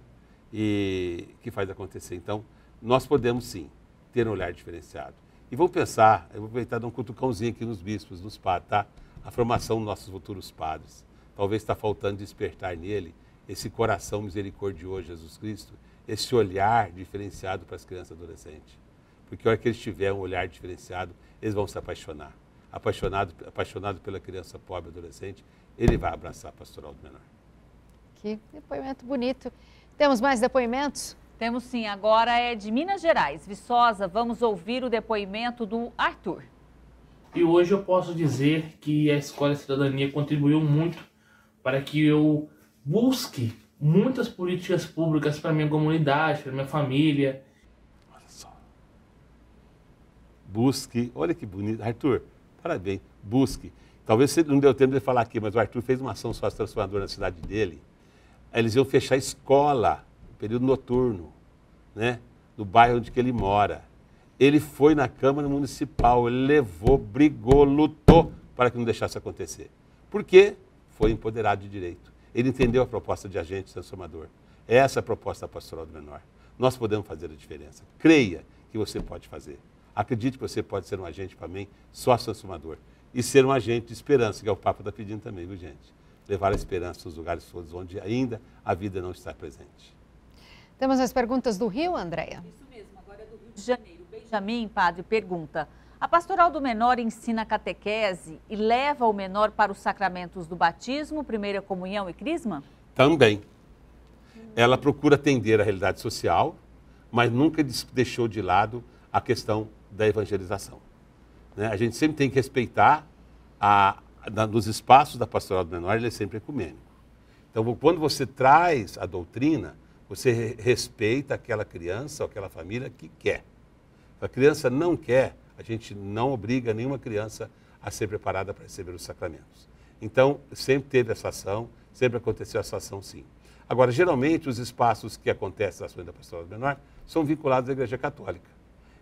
E que faz acontecer. Então, nós podemos sim ter um olhar diferenciado. E vamos pensar, eu vou aproveitar de um cutucãozinho aqui nos bispos, nos padres, tá? A formação dos nossos futuros padres. Talvez está faltando despertar nele esse coração misericordioso de Jesus Cristo, esse olhar diferenciado para as crianças e adolescentes. Porque a hora que eles tiverem um olhar diferenciado, eles vão se apaixonar. Apaixonado pela criança pobre e adolescente, ele vai abraçar a pastoral do menor. Que depoimento bonito. Temos mais depoimentos? Temos sim, agora é de Minas Gerais. Viçosa, vamos ouvir o depoimento do Arthur. E hoje eu posso dizer que a Escola Cidadania contribuiu muito para que eu busque muitas políticas públicas para minha comunidade, para minha família. Olha só. Busque, olha que bonito. Arthur, parabéns, busque. Talvez você não deu tempo de falar aqui, mas o Arthur fez uma ação sócio-transformadora na cidade dele. Eles iam fechar a escola, no período noturno, né? No bairro onde que ele mora. Ele foi na Câmara Municipal, ele levou, brigou, lutou para que não deixasse acontecer. Por quê? Foi empoderado de direito. Ele entendeu a proposta de agente transformador. Essa é a proposta da pastoral do menor. Nós podemos fazer a diferença. Creia que você pode fazer. Acredite que você pode ser um agente, para mim, sócio transformador. E ser um agente de esperança, que é o Papa está pedindo também, viu, gente? Levar a esperança aos lugares todos onde ainda a vida não está presente. Temos as perguntas do Rio, Andréia? Isso mesmo, agora é do Rio de Janeiro. Benjamin, padre, pergunta: a pastoral do menor ensina catequese e leva o menor para os sacramentos do batismo, primeira comunhão e crisma? Também. Ela procura atender a realidade social, mas nunca deixou de lado a questão da evangelização. Né? A gente sempre tem que respeitar, nos espaços da pastoral do menor, ele é sempre ecumênico. Então, quando você traz a doutrina, você respeita aquela criança ou aquela família que quer. Se a criança não quer, a gente não obriga nenhuma criança a ser preparada para receber os sacramentos. Então, sempre teve essa ação, sempre aconteceu essa ação, sim. Agora, geralmente, os espaços que acontecem as ações da pastoral do menor são vinculados à Igreja Católica.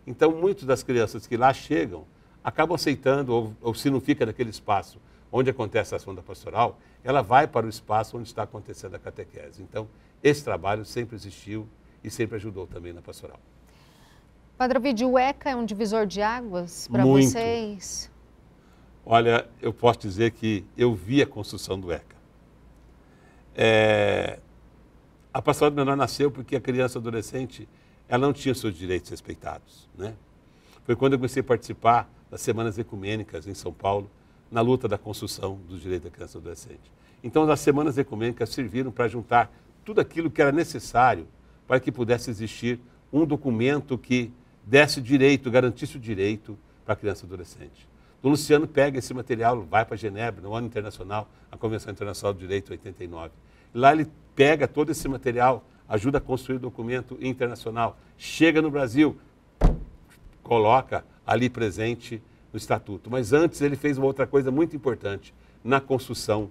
Então, muitas das crianças que lá chegam acabam aceitando, ou se não fica naquele espaço onde acontece a ação da pastoral, ela vai para o espaço onde está acontecendo a catequese. Então, esse trabalho sempre existiu e sempre ajudou também na pastoral. Padre Ovidio, o ECA é um divisor de águas para vocês? Olha, eu posso dizer que eu vi a construção do ECA. A pastoral do menor nasceu porque a criança e adolescente ela não tinha seus direitos respeitados, né? Foi quando eu comecei a participar das Semanas Ecumênicas em São Paulo, na luta da construção dos direitos da criança e adolescente. Então, as Semanas Ecumênicas serviram para juntar tudo aquilo que era necessário para que pudesse existir um documento que desse direito, garantisse o direito para a criança e adolescente. Dom Luciano pega esse material, vai para Genebra, no ano internacional, a Convenção Internacional do Direito 89. Lá ele pega todo esse material, ajuda a construir o documento internacional, chega no Brasil, coloca ali presente no Estatuto. Mas antes ele fez uma outra coisa muito importante na construção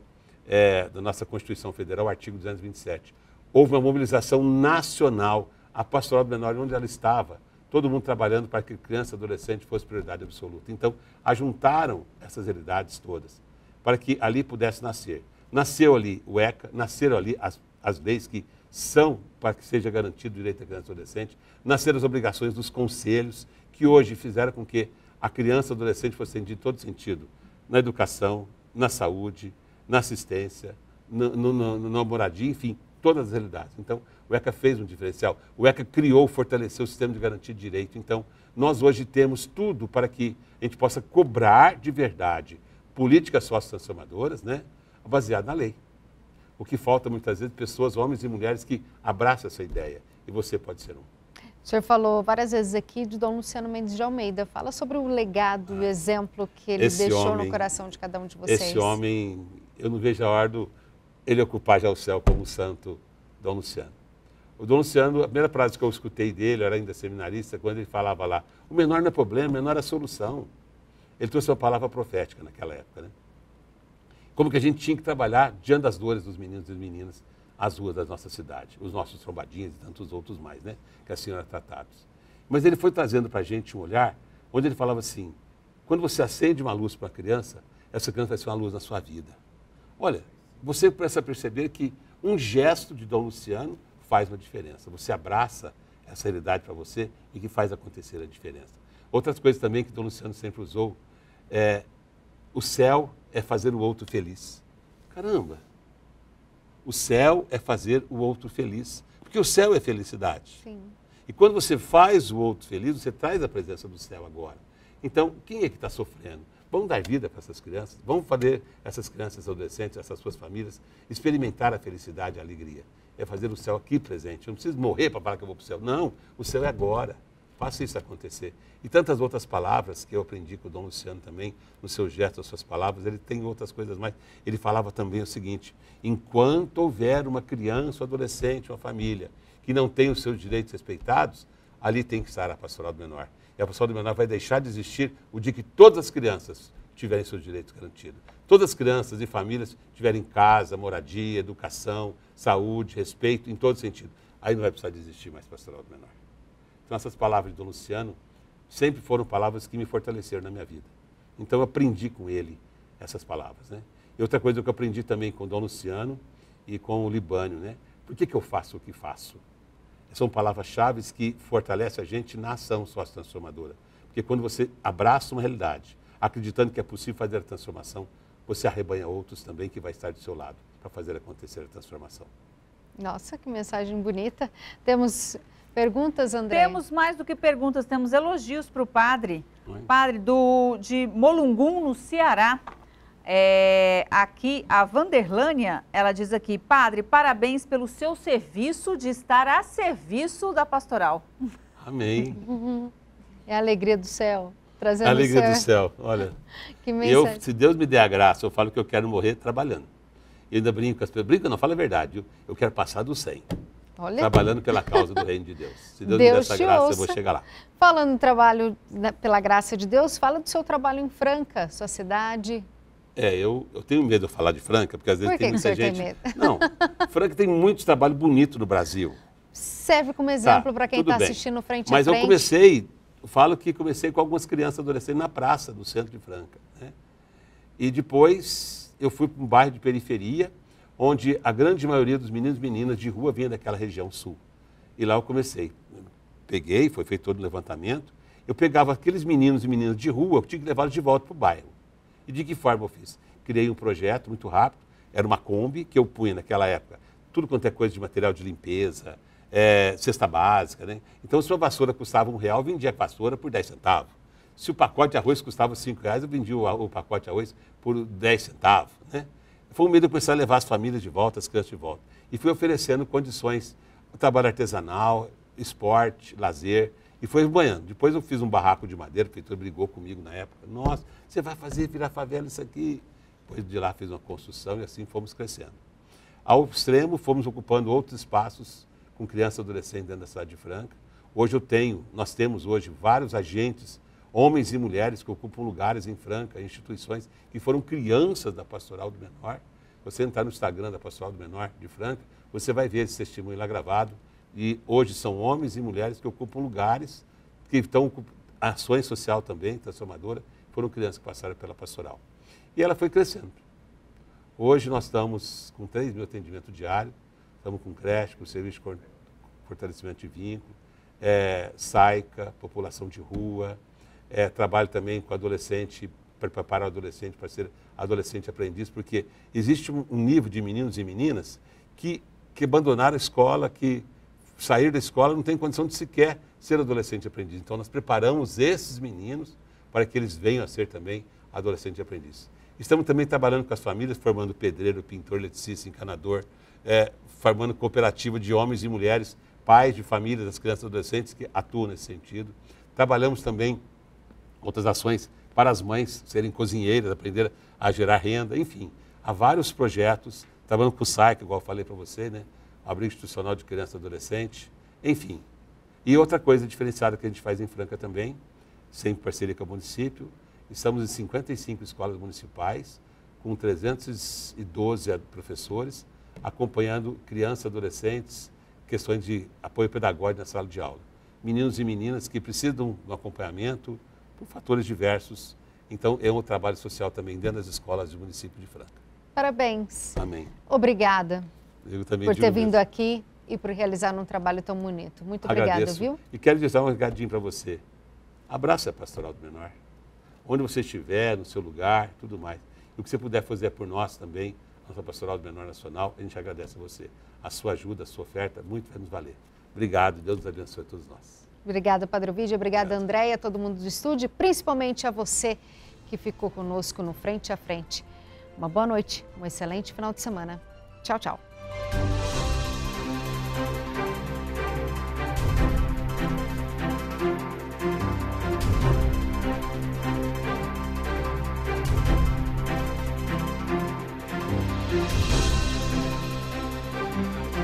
da nossa Constituição Federal, artigo 227. Houve uma mobilização nacional, a pastoral do menor, onde ela estava, todo mundo trabalhando para que criança e adolescente fosse prioridade absoluta. Então, ajuntaram essas realidades todas para que ali pudesse nascer. Nasceu ali o ECA, nasceram ali as leis que são para que seja garantido o direito da criança e adolescente, nasceram as obrigações dos conselhos, que hoje fizeram com que a criança e o adolescente fosse atendida em todo sentido, na educação, na saúde, na assistência, na moradia, enfim, todas as realidades. Então, o ECA fez um diferencial. O ECA criou, fortaleceu o sistema de garantia de direito. Então, nós hoje temos tudo para que a gente possa cobrar de verdade políticas sociotransformadoras, né, baseadas na lei. O que falta muitas vezes pessoas, homens e mulheres que abraçam essa ideia. E você pode ser um. O senhor falou várias vezes aqui de Dom Luciano Mendes de Almeida. Fala sobre o legado, o exemplo que ele deixou no coração de cada um de vocês. Esse homem, eu não vejo a hora ele ocupar já o céu como santo Dom Luciano. O Dom Luciano, a primeira frase que eu escutei dele, eu era ainda seminarista, quando ele falava lá, o menor não é problema, o menor é a solução. Ele trouxe uma palavra profética naquela época, né? Como que a gente tinha que trabalhar diante das dores dos meninos e das meninas, as ruas da nossa cidade, os nossos trombadinhos e tantos outros mais, né? Que assim eram tratados. Mas ele foi trazendo para a gente um olhar onde ele falava assim, quando você acende uma luz para uma criança, essa criança vai ser uma luz na sua vida. Olha, você começa a perceber que um gesto de Dom Luciano faz uma diferença. Você abraça essa realidade para você e que faz acontecer a diferença. Outras coisas também que Dom Luciano sempre usou o céu é fazer o outro feliz. Caramba! O céu é fazer o outro feliz. Porque o céu é felicidade. Sim. E quando você faz o outro feliz, você traz a presença do céu agora. Então, quem é que está sofrendo? Vamos dar vida para essas crianças, vamos fazer essas crianças, adolescentes, essas suas famílias, experimentar a felicidade, a alegria. É fazer o céu aqui presente. Eu não preciso morrer para falar que eu vou para o céu. Não, o céu é agora. Faça isso acontecer. E tantas outras palavras que eu aprendi com o Dom Luciano também, nos seus gestos, nas suas palavras, ele tem outras coisas mais. Ele falava também o seguinte: enquanto houver uma criança, um adolescente, uma família que não tem os seus direitos respeitados, ali tem que estar a Pastoral do Menor. E a Pastoral do Menor vai deixar de existir o dia que todas as crianças tiverem seus direitos garantidos. Todas as crianças e famílias tiverem casa, moradia, educação, saúde, respeito, em todo sentido. Aí não vai precisar de existir mais Pastoral do Menor. Então essas palavras de Dom Luciano sempre foram palavras que me fortaleceram na minha vida. Então eu aprendi com ele essas palavras, né? E outra coisa que eu aprendi também com Dom Luciano e com o Libânio, né? Por que eu faço o que faço? São palavras-chave que fortalecem a gente na ação sócio-transformadora. Porque quando você abraça uma realidade, acreditando que é possível fazer a transformação, você arrebanha outros também que vai estar do seu lado para fazer acontecer a transformação. Nossa, que mensagem bonita. Temos perguntas, André? Temos mais do que perguntas, temos elogios para o padre. Oi. Padre de Molungum, no Ceará. Aqui, a Vanderlânia, ela diz aqui: padre, parabéns pelo seu serviço de estar a serviço da pastoral. Amém. É a alegria do céu. Trazendo A alegria o do céu. Olha, que mensagem. se Deus me der a graça, eu falo que eu quero morrer trabalhando. E ainda brinco com as pessoas. Brinco, não, fala a verdade. Eu quero passar do 100. Olha, trabalhando pela causa do reino de Deus. Se Deus me der essa graça, eu vou chegar lá. Falando em trabalho pela graça de Deus, fala do seu trabalho em Franca, sua cidade. Eu tenho medo de falar de Franca, porque às vezes tem muita gente... Tem medo? Não, Franca tem muito trabalho bonito no Brasil. Serve como exemplo para quem está assistindo frente a frente. Mas eu falo que comecei com algumas crianças adolescentes na praça do centro de Franca, né? E depois eu fui para um bairro de periferia, onde a grande maioria dos meninos e meninas de rua vinha daquela região sul. E lá eu comecei. Peguei, foi feito todo o levantamento, eu pegava aqueles meninos e meninas de rua, eu tinha que levá-los de volta para o bairro. E de que forma eu fiz? Criei um projeto muito rápido, era uma Kombi que eu punha naquela época, tudo quanto é coisa de material de limpeza, cesta básica, né? Então, se uma vassoura custava R$1, eu vendia a vassoura por 10 centavos. Se o pacote de arroz custava R$5, eu vendia o pacote de arroz por 10 centavos, né? Foi um medo de começar a levar as famílias de volta, as crianças de volta. E fui oferecendo condições, trabalho artesanal, esporte, lazer, e foi banhando. Depois eu fiz um barraco de madeira, o prefeitura brigou comigo na época. Nossa, você vai fazer virar favela isso aqui? Depois de lá fiz uma construção e assim fomos crescendo. Ao extremo, fomos ocupando outros espaços com crianças e adolescentes dentro da cidade de Franca. Hoje nós temos hoje vários agentes, homens e mulheres que ocupam lugares em Franca, instituições que foram crianças da Pastoral do Menor. Você entrar no Instagram da Pastoral do Menor de Franca, você vai ver esse testemunho lá gravado. E hoje são homens e mulheres que ocupam lugares, que estão ações social também, transformadora, foram crianças que passaram pela Pastoral. E ela foi crescendo. Hoje nós estamos com 3.000 atendimentos diários, estamos com creche, com serviço de fortalecimento de vínculo, SAICA, população de rua, trabalho também com adolescente, para preparar o adolescente para ser adolescente aprendiz, porque existe um nível de meninos e meninas que abandonaram a escola, que sair da escola não tem condição de sequer ser adolescente aprendiz. Então nós preparamos esses meninos para que eles venham a ser também adolescente aprendiz. Estamos também trabalhando com as famílias, formando pedreiro, pintor, eletricista, encanador, formando cooperativa de homens e mulheres, pais de famílias das crianças e adolescentes que atuam nesse sentido. Trabalhamos também outras ações para as mães serem cozinheiras, aprender a gerar renda, enfim. Há vários projetos, trabalhando com o SAIC, igual eu falei para você, né? Abrigo Institucional de Criança e Adolescente, enfim. E outra coisa diferenciada que a gente faz em Franca também, sempre em parceria com o município, estamos em 55 escolas municipais, com 312 professores, acompanhando crianças e adolescentes, questões de apoio pedagógico na sala de aula. Meninos e meninas que precisam de um acompanhamento por fatores diversos. Então, é um trabalho social também dentro das escolas do município de Franca. Parabéns. Amém. Obrigada Eu também por ter digo vindo mesmo. aqui e por realizar um trabalho tão bonito. Muito obrigada, Agradeço. viu? E quero dizer um recadinho para você. Abraça a Pastoral do Menor. Onde você estiver, no seu lugar, tudo mais. E o que você puder fazer por nós também, nossa Pastoral do Menor Nacional, a gente agradece a você. A sua ajuda, a sua oferta, muito vai nos valer. Obrigado, Deus nos abençoe a todos nós. Obrigada, Padre Ovídio, obrigada, Andréia, todo mundo do estúdio, principalmente a você que ficou conosco no Frente a Frente. Uma boa noite, um excelente final de semana. Tchau, tchau.